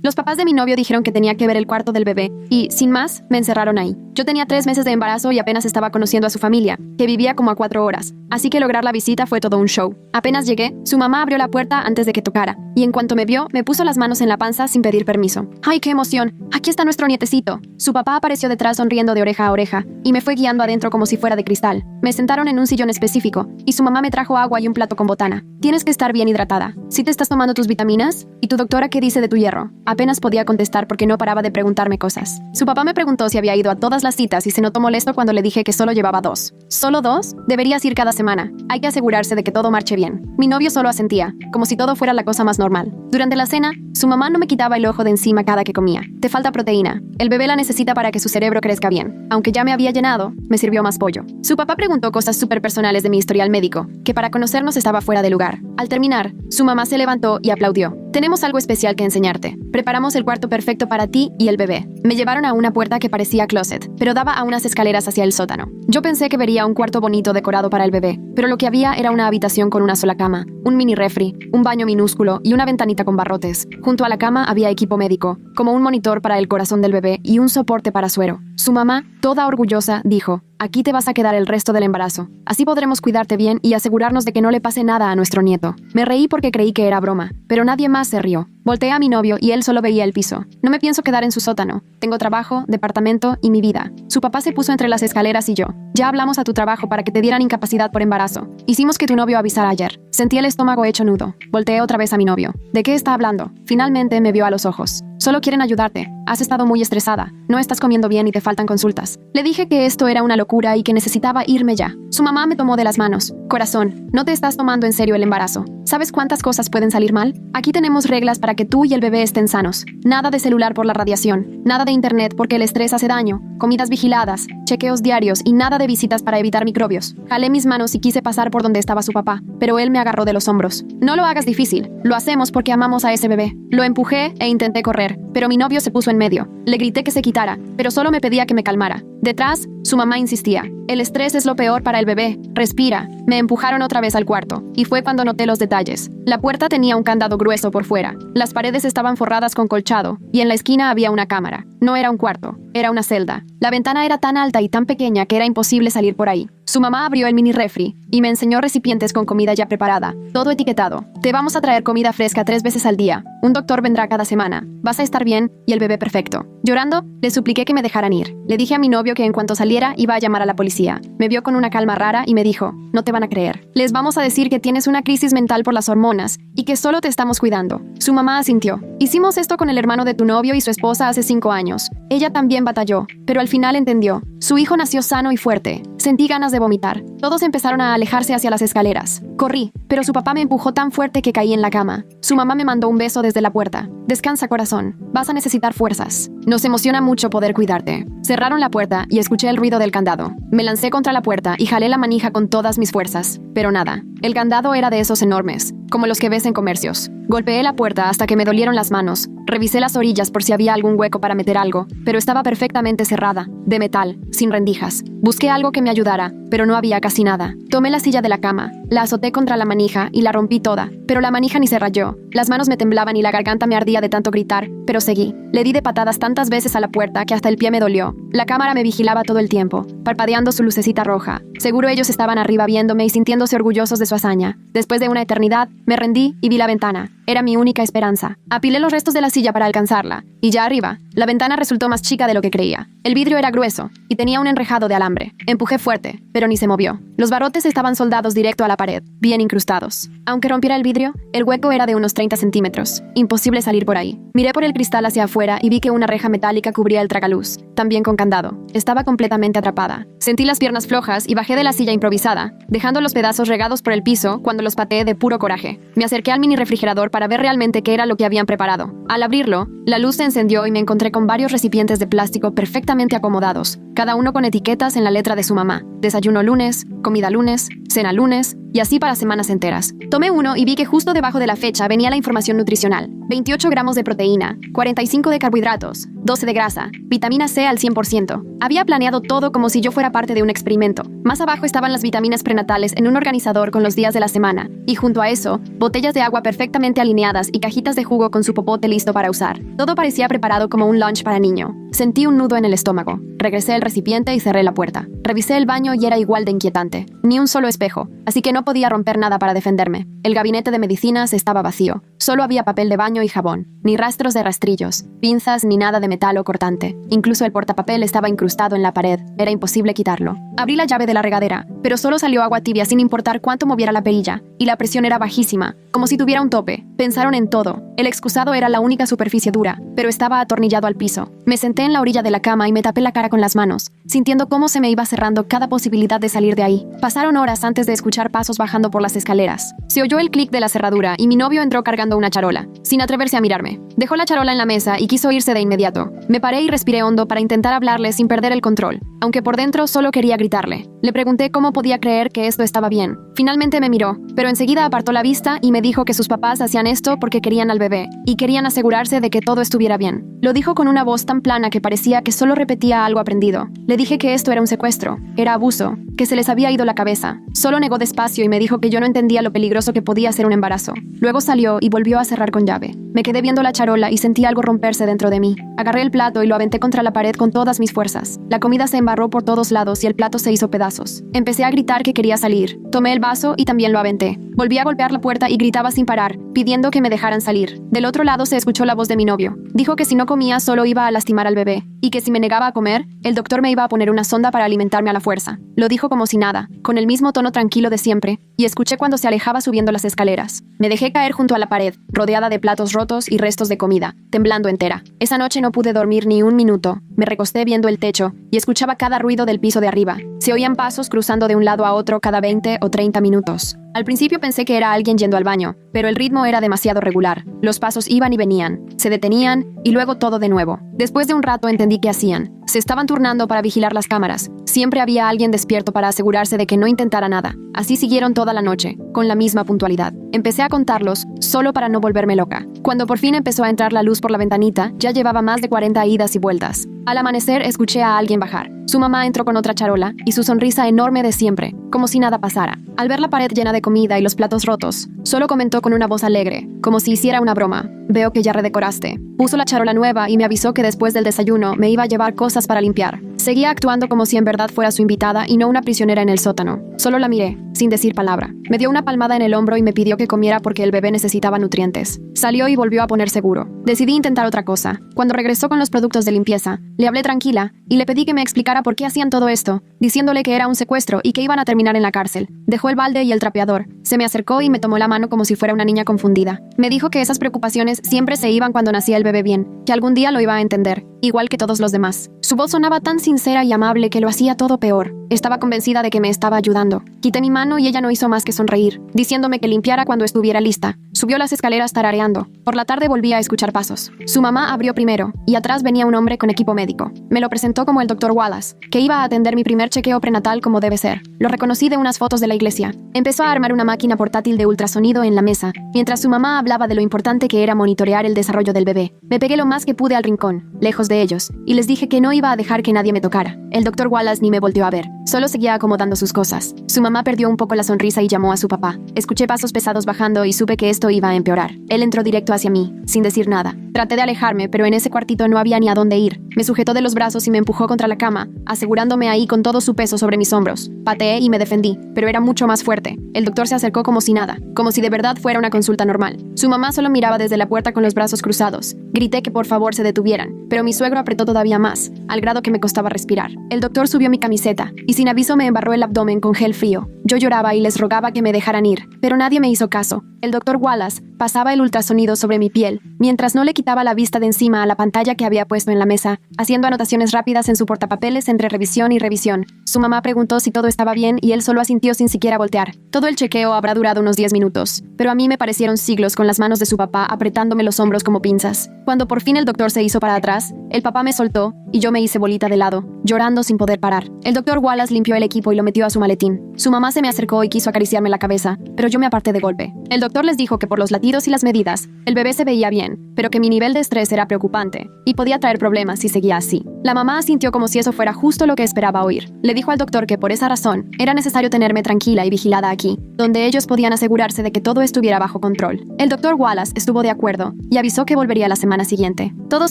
Los papás de mi novio dijeron que tenía que ver el cuarto del bebé y, sin más, me encerraron ahí. Yo tenía 3 meses de embarazo y apenas estaba conociendo a su familia, que vivía como a 4 horas, así que lograr la visita fue todo un show. Apenas llegué, su mamá abrió la puerta antes de que tocara, y en cuanto me vio, me puso las manos en la panza sin pedir permiso. ¡Ay, qué emoción! ¡Aquí está nuestro nietecito! Su papá apareció detrás sonriendo de oreja a oreja, y me fue guiando adentro como si fuera de cristal. Me sentaron en un sillón específico, y su mamá me trajo agua y un plato con botana. Tienes que estar bien hidratada. ¿Sí te estás tomando tus vitaminas? ¿Y tu doctora qué dice de tu hierro? Apenas podía contestar porque no paraba de preguntarme cosas. Su papá me preguntó si había ido a todas las citas y se notó molesto cuando le dije que solo llevaba 2. ¿Solo 2? Deberías ir cada semana. Hay que asegurarse de que todo marche bien. Mi novio solo asentía, como si todo fuera la cosa más normal. Durante la cena, su mamá no me quitaba el ojo de encima cada que comía. Te falta proteína. El bebé la necesita para que su cerebro crezca bien. Aunque ya me había llenado, me sirvió más pollo. Su papá preguntó cosas súper personales de mi historial médico, que para conocernos estaba fuera de lugar. Al terminar, su mamá se levantó y aplaudió. Tenemos algo especial que enseñarte. Preparamos el cuarto perfecto para ti y el bebé. Me llevaron a una puerta que parecía closet, pero daba a unas escaleras hacia el sótano. Yo pensé que vería un cuarto bonito decorado para el bebé, pero lo que había era una habitación con una sola cama, un mini refri, un baño minúsculo y una ventanita con barrotes. Junto a la cama había equipo médico, como un monitor para el corazón del bebé y un soporte para suero. Su mamá, toda orgullosa, dijo: aquí te vas a quedar el resto del embarazo. Así podremos cuidarte bien y asegurarnos de que no le pase nada a nuestro nieto. Me reí porque creí que era broma, pero nadie más se rió. Volteé a mi novio y él solo veía el piso. No me pienso quedar en su sótano. Tengo trabajo, departamento y mi vida. Su papá se puso entre las escaleras y yo. Ya hablamos a tu trabajo para que te dieran incapacidad por embarazo. Hicimos que tu novio avisara ayer. Sentí el estómago hecho nudo. Volteé otra vez a mi novio. ¿De qué está hablando? Finalmente me vio a los ojos. Solo quieren ayudarte. Has estado muy estresada. No estás comiendo bien y te faltan consultas. Le dije que esto era una locura y que necesitaba irme ya. Su mamá me tomó de las manos. Corazón, no te estás tomando en serio el embarazo. ¿Sabes cuántas cosas pueden salir mal? Aquí tenemos reglas para que tú y el bebé estén sanos. Nada de celular por la radiación. Nada de internet porque el estrés hace daño. Comidas vigiladas, chequeos diarios y nada de visitas para evitar microbios. Jalé mis manos y quise pasar por donde estaba su papá, pero él me agarró de los hombros. No lo hagas difícil. Lo hacemos porque amamos a ese bebé. Lo empujé e intenté correr, pero mi novio se puso en medio. Le grité que se quitara, pero solo me pedía que me calmara. Detrás, su mamá insistía. El estrés es lo peor para el bebé. Respira. Me empujaron otra vez al cuarto, y fue cuando noté los detalles. La puerta tenía un candado grueso por fuera. Las paredes estaban forradas con colchado, y en la esquina había una cámara. No era un cuarto, era una celda. La ventana era tan alta y tan pequeña que era imposible salir por ahí. Su mamá abrió el mini refri y me enseñó recipientes con comida ya preparada, todo etiquetado. Te vamos a traer comida fresca 3 veces al día. Un doctor vendrá cada semana. Vas a estar bien y el bebé perfecto. Llorando, le supliqué que me dejaran ir. Le dije a mi novio que en cuanto saliera iba a llamar a la policía. Me vio con una calma rara y me dijo: no te van a creer. Les vamos a decir que tienes una crisis mental por las hormonas y que solo te estamos cuidando. Su mamá asintió. Hicimos esto con el hermano de tu novio y su esposa hace 5 años. Ella también batalló, pero al final entendió. Su hijo nació sano y fuerte. Sentí ganas de vomitar. Todos empezaron a alejarse hacia las escaleras. Corrí, pero su papá me empujó tan fuerte que caí en la cama. Su mamá me mandó un beso desde la puerta. Descansa, corazón. Vas a necesitar fuerzas. Nos emociona mucho poder cuidarte. Cerraron la puerta y escuché el ruido del candado. Me lancé contra la puerta y jalé la manija con todas mis fuerzas. Pero nada. El candado era de esos enormes, como los que ves en comercios. Golpeé la puerta hasta que me dolieron las manos. Revisé las orillas por si había algún hueco para meter algo, pero estaba perfectamente cerrada, de metal, sin rendijas. Busqué algo que me ayudara, pero no había casi nada. Tomé la silla de la cama, la azoté contra la manija y la rompí toda, pero la manija ni se rayó. Las manos me temblaban y la garganta me ardía de tanto gritar, pero seguí. Le di de patadas tantas veces a la puerta que hasta el pie me dolió. La cámara me vigilaba todo el tiempo, parpadeando su lucecita roja. Seguro ellos estaban arriba viéndome y sintiéndose orgullosos de su hazaña. Después de una eternidad, me rendí y vi la ventana. Era mi única esperanza. Apilé los restos de la silla para alcanzarla, y ya arriba, la ventana resultó más chica de lo que creía. El vidrio era grueso, y tenía un enrejado de alambre. Empujé fuerte, pero ni se movió. Los barrotes estaban soldados directo a la pared, bien incrustados. Aunque rompiera el vidrio, el hueco era de unos 30 centímetros. Imposible salir por ahí. Miré por el cristal hacia afuera y vi que una reja metálica cubría el tragaluz, también con candado. Estaba completamente atrapada. Sentí las piernas flojas y bajé de la silla improvisada, dejando los pedazos regados por el piso cuando los pateé de puro coraje. Me acerqué al mini refrigerador para ver realmente qué era lo que habían preparado. Al abrirlo, la luz se encendió y me encontré con varios recipientes de plástico perfectamente acomodados, cada uno con etiquetas en la letra de su mamá. Desayuno lunes, comida lunes, cena lunes, y así para semanas enteras. Tomé uno y vi que justo debajo de la fecha venía la información nutricional. 28 gramos de proteína, 45 de carbohidratos, 12 de grasa, vitamina C al 100%. Había planeado todo como si yo fuera parte de un experimento. Más abajo estaban las vitaminas prenatales en un organizador con los días de la semana, y junto a eso, botellas de agua perfectamente alineadas y cajitas de jugo con su popote listo para usar. Todo parecía preparado como un lunch para niño. Sentí un nudo en el estómago. Regresé el recipiente y cerré la puerta. Revisé el baño y era igual de inquietante. Ni un solo espejo, así que no podía romper nada para defenderme. El gabinete de medicinas estaba vacío. Solo había papel de baño y jabón. Ni rastros de rastrillos, pinzas ni nada de metal o cortante. Incluso el portapapel estaba incrustado en la pared. Era imposible quitarlo. Abrí la llave de la regadera, pero solo salió agua tibia sin importar cuánto moviera la perilla. Y la presión era bajísima, como si tuviera un tope. Pensaron en todo. El excusado era la única superficie dura, pero estaba atornillado al piso. Me senté en la orilla de la cama y me tapé la cara con las manos, sintiendo cómo se me iba cerrando cada posibilidad de salir de ahí. Pasaron horas antes de escuchar pasos bajando por las escaleras. Se oyó el clic de la cerradura y mi novio entró cargando una charola, sin atreverse a mirarme. Dejó la charola en la mesa y quiso irse de inmediato. Me paré y respiré hondo para intentar hablarle sin perder el control, aunque por dentro solo quería gritarle. Le pregunté cómo podía creer que esto estaba bien. Finalmente me miró, pero enseguida apartó la vista y me dijo que sus papás hacían esto porque querían al bebé y querían asegurarse de que todo estuviera bien. Lo dijo con una voz tan plana que parecía que solo repetía algo aprendido. Le dije que esto era un secuestro, era abuso, que se les había ido la cabeza. Solo negó despacio y me dijo que yo no entendía lo peligroso que podía ser un embarazo. Luego salió y volvió a cerrar con llave. Me quedé viendo la charola y sentí algo romperse dentro de mí. Agarré el plato y lo aventé contra la pared con todas mis fuerzas. La comida se embarró por todos lados y el plato se hizo pedazos. Empecé a gritar que quería salir. Tomé el vaso y también lo aventé. Volví a golpear la puerta y gritaba sin parar, pidiendo que me dejaran salir. Del otro lado se escuchó la voz de mi novio. Dijo que si no comía solo iba a lastimar al bebé, y que si me negaba a comer, el doctor me iba a poner una sonda para alimentarme a la fuerza. Lo dijo como si nada, con el mismo tono tranquilo de siempre, y escuché cuando se alejaba subiendo las escaleras. Me dejé caer junto a la pared, rodeada de platos rotos y restos de comida, temblando entera. Esa noche no pude dormir ni un minuto. Me recosté viendo el techo, y escuchaba cada ruido del piso de arriba. Se oían pasos cruzando de un lado a otro cada 20 o 30 minutos. Al principio pensé que era alguien yendo al baño, pero el ritmo era demasiado regular. Los pasos iban y venían, se detenían y luego todo de nuevo. Después de un rato entendí qué hacían. Se estaban turnando para vigilar las cámaras. Siempre había alguien despierto para asegurarse de que no intentara nada. Así siguieron toda la noche, con la misma puntualidad. Empecé a contarlos, solo para no volverme loca. Cuando por fin empezó a entrar la luz por la ventanita, ya llevaba más de 40 idas y vueltas. Al amanecer escuché a alguien bajar. Su mamá entró con otra charola y su sonrisa enorme de siempre, como si nada pasara. Al ver la pared llena de comida y los platos rotos, solo comentó con una voz alegre, como si hiciera una broma. Veo que ya redecoraste. Puso la charola nueva y me avisó que después del desayuno me iba a llevar cosas para limpiar. Seguía actuando como si en verdad fuera su invitada y no una prisionera en el sótano. Solo la miré, sin decir palabra. Me dio una palmada en el hombro y me pidió que comiera porque el bebé necesitaba nutrientes. Salió y volvió a poner seguro. Decidí intentar otra cosa. Cuando regresó con los productos de limpieza, le hablé tranquila y le pedí que me explicara por qué hacían todo esto, diciéndole que era un secuestro y que iban a terminar en la cárcel. Dejó el balde y el trapeador. Se me acercó y me tomó la mano como si fuera una niña confundida. Me dijo que esas preocupaciones siempre se iban cuando nacía el bebé bien, que algún día lo iba a entender, igual que todos los demás. Su voz sonaba tan sincera y amable que lo hacía todo peor. Estaba convencida de que me estaba ayudando. Quité mi mano y ella no hizo más que sonreír, diciéndome que limpiara cuando estuviera lista. Subió las escaleras tarareando. Por la tarde volví a escuchar pasos. Su mamá abrió primero, y atrás venía un hombre con equipo médico. Me lo presentó como el Dr. Wallace, que iba a atender mi primer chequeo prenatal como debe ser. Lo reconocí de unas fotos de la iglesia. Empezó a armar una máquina portátil de ultrasonido en la mesa, mientras su mamá hablaba de lo importante que era monitorear el desarrollo del bebé. Me pegué lo más que pude al rincón, lejos de ellos, y les dije que no iba a dejar que nadie me tocara. El Dr. Wallace ni me volteó a ver, solo seguía acomodando sus cosas. Su mamá perdió un poco la sonrisa y llamó a su papá. Escuché pasos pesados bajando y supe que esto iba a empeorar. Él entró directo hacia mí, sin decir nada. Traté de alejarme, pero en ese cuartito no había ni a dónde ir. Me sujetó de los brazos y me empujó contra la cama, asegurándome ahí con todo su peso sobre mis hombros. Pateé y me defendí, pero era mucho más fuerte. El doctor se acercó como si nada, como si de verdad fuera una consulta normal. Su mamá solo miraba desde la puerta con los brazos cruzados. Grité que por favor se detuvieran, pero mi suegro apretó todavía más, al grado que me costaba respirar. El doctor subió mi camiseta, y sin aviso me embarró el abdomen con gel frío. Yo lloraba y les rogaba que me dejaran ir, pero nadie me hizo caso. El doctor Wallace pasaba el ultrasonido sobre mi piel, mientras no le quitaba la vista de encima a la pantalla que había puesto en la mesa, haciendo anotaciones rápidas en su portapapeles entre revisión y revisión. Su mamá preguntó si todo estaba bien y él solo asintió sin siquiera voltear. Todo el chequeo habrá durado unos 10 minutos, pero a mí me parecieron siglos con las manos de su papá apretándome los hombros como pinzas. Cuando por fin el doctor se hizo para atrás, el papá me soltó y yo me hice bolita de lado, llorando sin poder parar. El doctor Wallace limpió el equipo y lo metió a su maletín. Su mamá se me acercó y quiso acariciarme la cabeza, pero yo me aparté de golpe. El doctor les dijo que por los latidos y las medidas, el bebé se veía bien, pero que mi nivel de estrés era preocupante y podía traer problemas si seguía así. La mamá asintió como si eso fuera justo lo que esperaba oír. Le dijo al doctor que por esa razón era necesario tenerme tranquila y vigilada aquí, donde ellos podían asegurarse de que todo estuviera bajo control. El doctor Wallace estuvo de acuerdo y avisó que volvería la semana siguiente. Todos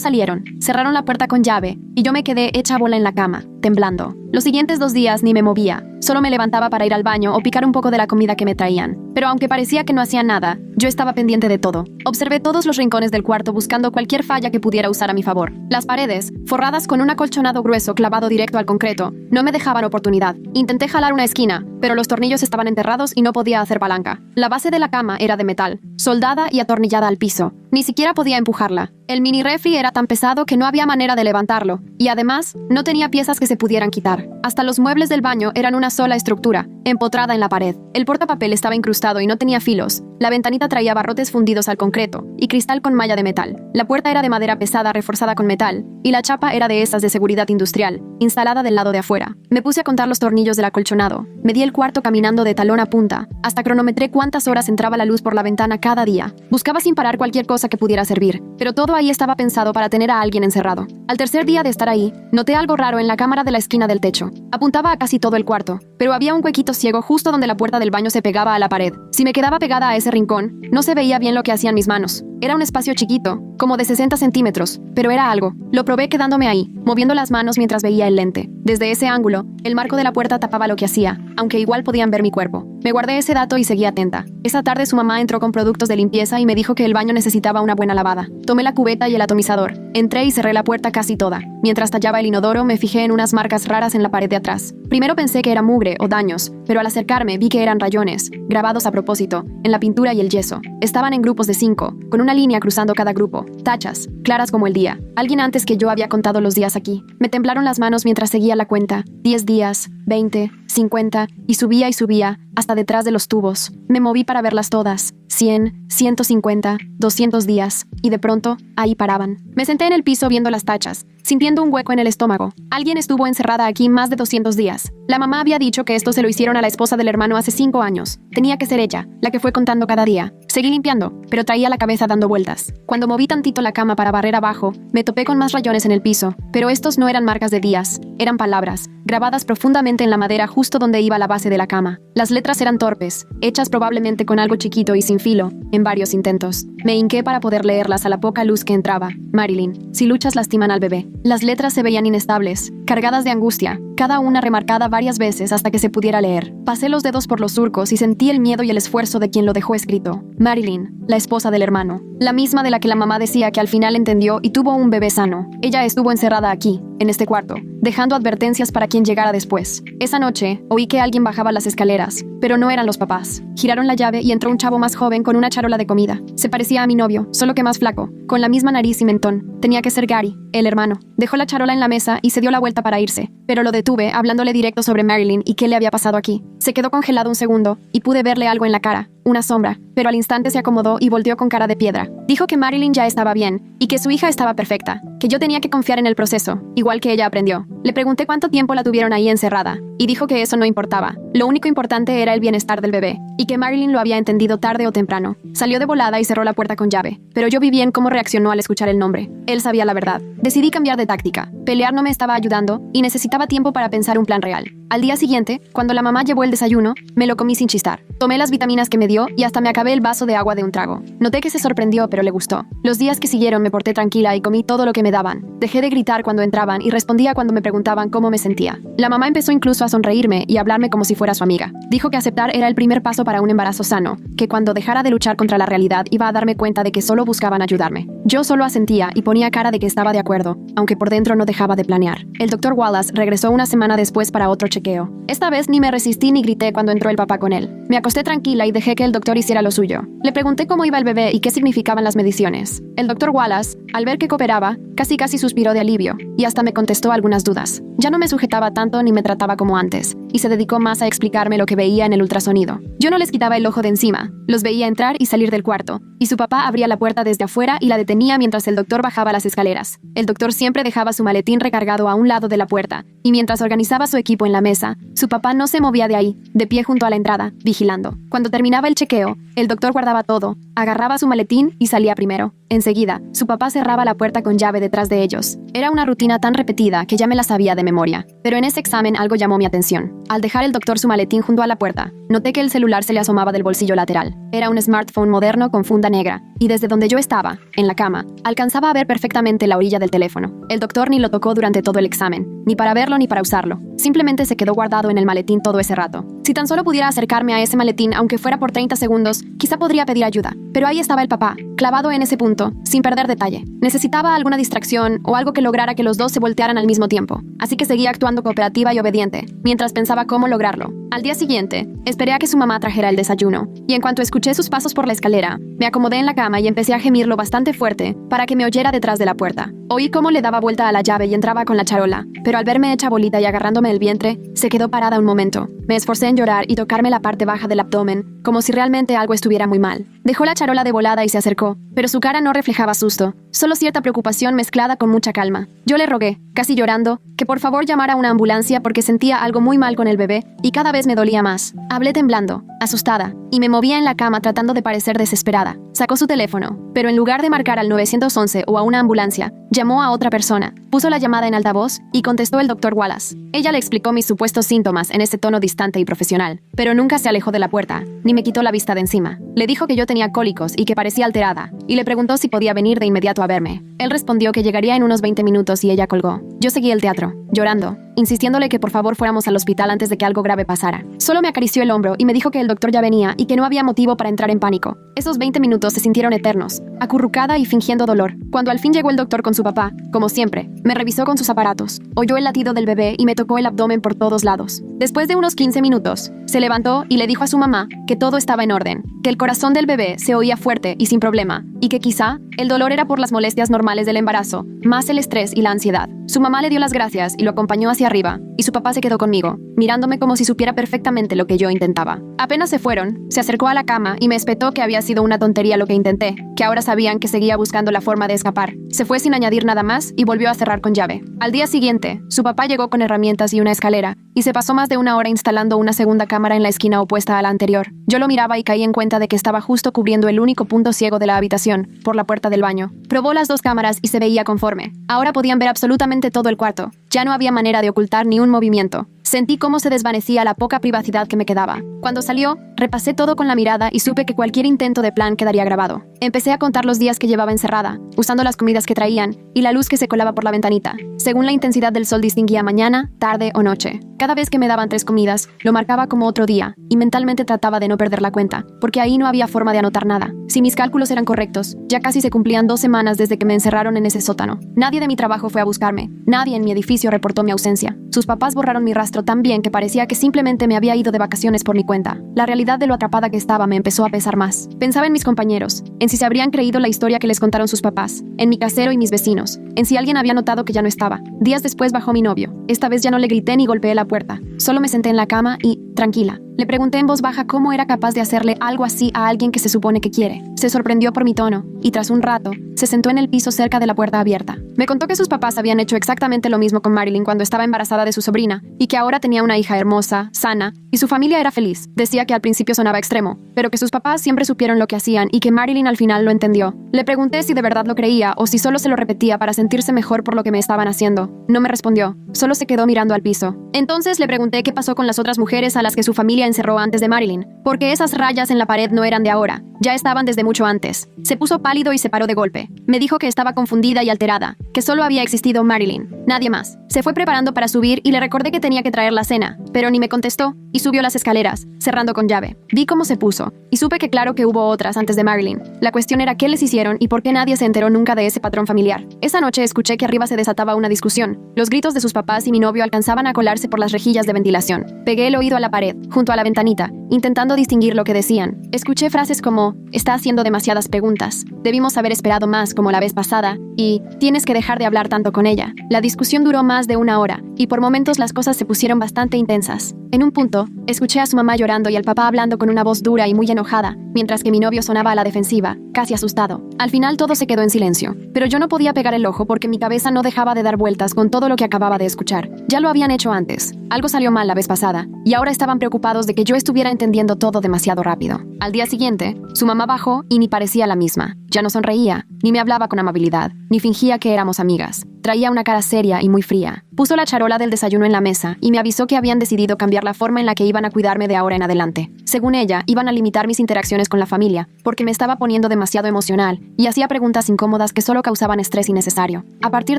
salieron, cerraron la puerta con llave y yo me quedé hecha bola en la cama, temblando. Los siguientes 2 días ni me movía, solo me levantaba para ir al baño o picar un poco de la comida que me traían. Pero aunque parecía que no hacía nada, yo estaba pendiente de todo. Observé todos los rincones del cuarto buscando cualquier falla que pudiera usar a mi favor. Las paredes, forradas con un acolchonado grueso clavado directo al concreto, no me dejaban oportunidad. Intenté jalar una esquina, pero los tornillos estaban enterrados y no podía hacer palanca. La base de la cama era de metal, soldada y atornillada al piso. Ni siquiera podía empujarla. El mini refri era tan pesado que no había manera de levantarlo, y además, no tenía piezas que se pudieran quitar. Hasta los muebles del baño eran una sola estructura, empotrada en la pared. El portapapel estaba incrustado y no tenía filos. La ventanita traía barrotes fundidos al concreto y cristal con malla de metal. La puerta era de madera pesada reforzada con metal, y la chapa era de esas de seguridad industrial, instalada del lado de afuera. Me puse a contar los tornillos del acolchonado. Medí el cuarto caminando de talón a punta, hasta cronometré cuántas horas entraba la luz por la ventana cada día. Buscaba sin parar cualquier cosa que pudiera servir, pero todo ahí estaba pensado para tener a alguien encerrado. Al tercer día de estar ahí, noté algo raro en la cámara de la esquina del techo. Apuntaba a casi todo el cuarto, pero había un huequito ciego justo donde la puerta del baño se pegaba a la pared. Si me quedaba pegada a ese rincón, no se veía bien lo que hacían mis manos. Era un espacio chiquito, como de 60 centímetros, pero era algo. Lo probé quedándome ahí, moviendo las manos mientras veía el lente. Desde ese ángulo, el marco de la puerta tapaba lo que hacía, aunque igual podían ver mi cuerpo. Me guardé ese dato y seguí atenta. Esa tarde su mamá entró con productos de limpieza y me dijo que el baño necesitaba una buena lavada. Tomé la cubeta y el atomizador. Entré y cerré la puerta casi toda. Mientras tallaba el inodoro, me fijé en unas marcas raras en la pared de atrás. Primero pensé que era mugre o daños, pero al acercarme vi que eran rayones, grabados a propósito, en la pintura y el yeso. Estaban en grupos de 5, con una línea cruzando cada grupo. Tachas, claras como el día. Alguien antes que yo había contado los días aquí. Me temblaron las manos mientras seguía la cuenta. 10 días, 20, 50, y subía, hasta detrás de los tubos. Me moví para verlas todas. 100, 150, 200 días. Y de pronto, ahí paraban. Me senté en el piso viendo las tachas, sintiendo un hueco en el estómago. Alguien estuvo encerrada aquí más de 200 días. La mamá había dicho que esto se lo hicieron a la esposa del hermano hace 5 años. Tenía que ser ella, la que fue contando cada día. Seguí limpiando, pero traía la cabeza dando vueltas. Cuando moví tantito la cama para barrer abajo, me topé con más rayones en el piso. Pero estos no eran marcas de días, eran palabras, grabadas profundamente en la madera justo donde iba la base de la cama. Las letras eran torpes, hechas probablemente con algo chiquito y sin filo, en varios intentos. Me hinqué para poder leerlas a la poca luz que entraba. Marilyn, si luchas lastiman al bebé. Las letras se veían inestables, cargadas de angustia, cada una remarcada varias veces hasta que se pudiera leer. Pasé los dedos por los surcos y sentí el miedo y el esfuerzo de quien lo dejó escrito. Marilyn, la esposa del hermano. La misma de la que la mamá decía que al final entendió y tuvo un bebé sano. Ella estuvo encerrada aquí, en este cuarto, dejando advertencias para quien llegara después. Esa noche, oí que alguien bajaba las escaleras, pero no eran los papás. Giraron la llave y entró un chavo más joven con una charola de comida. Se parecía a mi novio, solo que más flaco, con la misma nariz y mentón. Tenía que ser Gary, el hermano. Dejó la charola en la mesa y se dio la vuelta para irse, pero lo detuve hablándole directo sobre Marilyn y qué le había pasado aquí. Se quedó congelado un segundo y pude verle algo en la cara, una sombra, pero al instante se acomodó y volteó con cara de piedra. Dijo que Marilyn ya estaba bien y que su hija estaba perfecta, que yo tenía que confiar en el proceso, igual que ella aprendió. Le pregunté cuánto tiempo la tuvieron ahí encerrada y dijo que eso no importaba. Lo único importante era el bienestar del bebé y que Marilyn lo había entendido tarde o temprano. Salió de volada y cerró la puerta con llave, pero yo vi bien cómo reaccionó al escuchar el nombre. Él sabía la verdad. Decidí cambiar de táctica. Pelear no me estaba ayudando y necesitaba tiempo para pensar un plan real. Al día siguiente, cuando la mamá llevó el desayuno, me lo comí sin chistar. Tomé las vitaminas que me dio y hasta me acabé el vaso de agua de un trago. Noté que se sorprendió, pero le gustó. Los días que siguieron me porté tranquila y comí todo lo que me daban. Dejé de gritar cuando entraban y respondía cuando me preguntaban cómo me sentía. La mamá empezó incluso a sonreírme y a hablarme como si fuera su amiga. Dijo que aceptar era el primer paso para un embarazo sano, que cuando dejara de luchar contra la realidad iba a darme cuenta de que solo buscaban ayudarme. Yo solo asentía y ponía cara de que estaba de acuerdo, aunque por dentro no dejaba de planear. El doctor Wallace regresó una semana después para otro chequeo. Esta vez ni me resistí ni grité cuando entró el papá con él. Me acosté tranquila y dejé que el doctor hiciera lo suyo. Le pregunté cómo iba el bebé y qué significaban las mediciones. El doctor Wallace, al ver que cooperaba, casi suspiró de alivio, y hasta me contestó algunas dudas. Ya no me sujetaba tanto ni me trataba como antes, y se dedicó más a explicarme lo que veía en el ultrasonido. Yo no les quitaba el ojo de encima, los veía entrar y salir del cuarto, y su papá abría la puerta desde afuera y la detenía mientras el doctor bajaba las escaleras. El doctor siempre dejaba su maletín recargado a un lado de la puerta, y mientras organizaba su equipo en la mesa, su papá no se movía de ahí, de pie junto a la entrada, vigilando. Cuando terminaba el chequeo, el doctor guardaba todo, agarraba su maletín y salía primero. Enseguida, su papá cerraba la puerta con llave detrás de ellos. Era una rutina tan repetida que ya me la sabía de memoria. Pero en ese examen algo llamó mi atención. Al dejar el doctor su maletín junto a la puerta, noté que el celular se le asomaba del bolsillo lateral. Era un smartphone moderno con funda negra, y desde donde yo estaba, en la cama, alcanzaba a ver perfectamente la orilla del teléfono. El doctor ni lo tocó durante todo el examen, ni para verlo ni para usarlo. Simplemente se quedó guardado en el maletín todo ese rato. Si tan solo pudiera acercarme a ese maletín, aunque fuera por 30 segundos, quizá podría pedir ayuda. Pero ahí estaba el papá, clavado en ese punto, sin perder detalle. Necesitaba alguna distracción o algo que lograra que los dos se voltearan al mismo tiempo. Así que seguía actuando cooperativa y obediente, mientras pensaba cómo lograrlo. Al día siguiente, esperé a que su mamá trajera el desayuno, y en cuanto escuché sus pasos por la escalera, me acomodé en la cama y empecé a gemir lo bastante fuerte para que me oyera detrás de la puerta. Oí cómo le daba vuelta a la llave y entraba con la charola, pero al verme hecha bolita y agarrándome el vientre, se quedó parada un momento. Me esforcé en llorar y tocarme la parte baja del abdomen, como si realmente algo estuviera muy mal. Dejó la charola de volada y se acercó, pero su cara no reflejaba susto, solo cierta preocupación mezclada con mucha calma. Yo le rogué, casi llorando, que por favor llamara a una ambulancia porque sentía algo muy mal con el bebé y cada vez me dolía más. Hablé temblando, asustada, y me movía en la cama tratando de parecer desesperada. Sacó su teléfono, pero en lugar de marcar al 911 o a una ambulancia, llamó a otra persona, puso la llamada en altavoz y contestó el doctor Wallace. Ella le explicó mis supuestos síntomas en ese tono distante y profesional, pero nunca se alejó de la puerta, ni me quitó la vista de encima. Le dijo que yo tenía cólicos y que parecía alterada, y le preguntó si podía venir de inmediato a verme. Él respondió que llegaría en unos 20 minutos y ella colgó. Yo seguí el teatro, llorando, insistiéndole que por favor fuéramos al hospital antes de que algo grave pasara. Solo me acarició el hombro y me dijo que el doctor ya venía y que no había motivo para entrar en pánico. Esos 20 minutos se sintieron eternos, acurrucada y fingiendo dolor. Cuando al fin llegó el doctor con su papá, como siempre, me revisó con sus aparatos, oyó el latido del bebé y me tocó el abdomen por todos lados. Después de unos 15 minutos, se levantó y le dijo a su mamá que todo estaba en orden, que el corazón del bebé se oía fuerte y sin problema, y que quizá el dolor era por las molestias normales del embarazo, más el estrés y la ansiedad. Su mamá le dio las gracias y lo acompañó hacia arriba, y su papá se quedó conmigo, mirándome como si supiera perfectamente lo que yo intentaba. Apenas se fueron, se acercó a la cama y me espetó que había sido una tontería lo que intenté, que ahora sabían que seguía buscando la forma de escapar. Se fue sin añadir nada más y volvió a cerrar con llave. Al día siguiente, su papá llegó con herramientas y una escalera, y se pasó más de una hora instalando una segunda cámara en la esquina opuesta a la anterior. Yo lo miraba y caí en cuenta de que estaba justo cubriendo el único punto ciego de la habitación, por la puerta del baño. Probó las dos cámaras y se veía conforme. Ahora podían ver absolutamente todo el cuarto. Ya no había manera de ocultar ni un movimiento. Sentí cómo se desvanecía la poca privacidad que me quedaba. Cuando salió, repasé todo con la mirada y supe que cualquier intento de plan quedaría grabado. Empecé a contar los días que llevaba encerrada, usando las comidas que traían y la luz que se colaba por la ventanita. Según la intensidad del sol distinguía mañana, tarde o noche. Cada vez que me daban 3 comidas, lo marcaba como otro día y mentalmente trataba de no perder la cuenta, porque ahí no había forma de anotar nada. Si mis cálculos eran correctos, ya casi se cumplían 2 semanas desde que me encerraron en ese sótano. Nadie de mi trabajo fue a buscarme. Nadie en mi edificio reportó mi ausencia. Sus papás borraron mi rastro tan bien que parecía que simplemente me había ido de vacaciones por mi cuenta. La realidad de lo atrapada que estaba me empezó a pesar más. Pensaba en mis compañeros, en si se habrían creído la historia que les contaron sus papás, en mi casero y mis vecinos, en si alguien había notado que ya no estaba. Días después bajó mi novio. Esta vez ya no le grité ni golpeé la puerta. Solo me senté en la cama y, tranquila, le pregunté en voz baja cómo era capaz de hacerle algo así a alguien que se supone que quiere. Se sorprendió por mi tono, y tras un rato, se sentó en el piso cerca de la puerta abierta. Me contó que sus papás habían hecho exactamente lo mismo con Marilyn cuando estaba embarazada de su sobrina, y que ahora tenía una hija hermosa, sana, y su familia era feliz. Decía que al principio sonaba extremo, pero que sus papás siempre supieron lo que hacían y que Marilyn al final lo entendió. Le pregunté si de verdad lo creía o si solo se lo repetía para sentirse mejor por lo que me estaban haciendo. No me respondió, solo se quedó mirando al piso. Entonces le pregunté qué pasó con las otras mujeres a las que su familia encerró antes de Marilyn, porque esas rayas en la pared no eran de ahora, ya estaban desde mucho antes. Se puso pálido y se paró de golpe. Me dijo que estaba confundida y alterada, que solo había existido Marilyn, nadie más. Se fue preparando para subir y le recordé que tenía que traer la cena, pero ni me contestó y subió las escaleras, cerrando con llave. Vi cómo se puso y supe que claro que hubo otras antes de Marilyn. La cuestión era qué les hicieron y por qué nadie se enteró nunca de ese patrón familiar. Esa noche escuché que arriba se desataba una discusión. Los gritos de sus papás y mi novio alcanzaban a colarse por las rejillas de ventilación. Pegué el oído a la pared, junto a la ventanita, intentando distinguir lo que decían. Escuché frases como, está haciendo demasiadas preguntas, debimos haber esperado más como la vez pasada, y tienes que dejar de hablar tanto con ella. La discusión duró más de 1 hora, y por momentos las cosas se pusieron bastante intensas. En un punto, escuché a su mamá llorando y al papá hablando con una voz dura y muy enojada, mientras que mi novio sonaba a la defensiva, casi asustado. Al final todo se quedó en silencio, pero yo no podía pegar el ojo porque mi cabeza no dejaba de dar vueltas con todo lo que acababa de escuchar. Ya lo habían hecho antes. Algo salió mal la vez pasada, y ahora estaban preocupados de que yo estuviera entendiendo todo demasiado rápido. Al día siguiente, su mamá bajó y ni parecía la misma. Ya no sonreía, ni me hablaba con amabilidad, ni fingía que éramos amigas. Traía una cara seria y muy fría. Puso la charola del desayuno en la mesa y me avisó que habían decidido cambiar la forma en la que iban a cuidarme de ahora en adelante. Según ella, iban a limitar mis interacciones con la familia, porque me estaba poniendo demasiado emocional y hacía preguntas incómodas que solo causaban estrés innecesario. A partir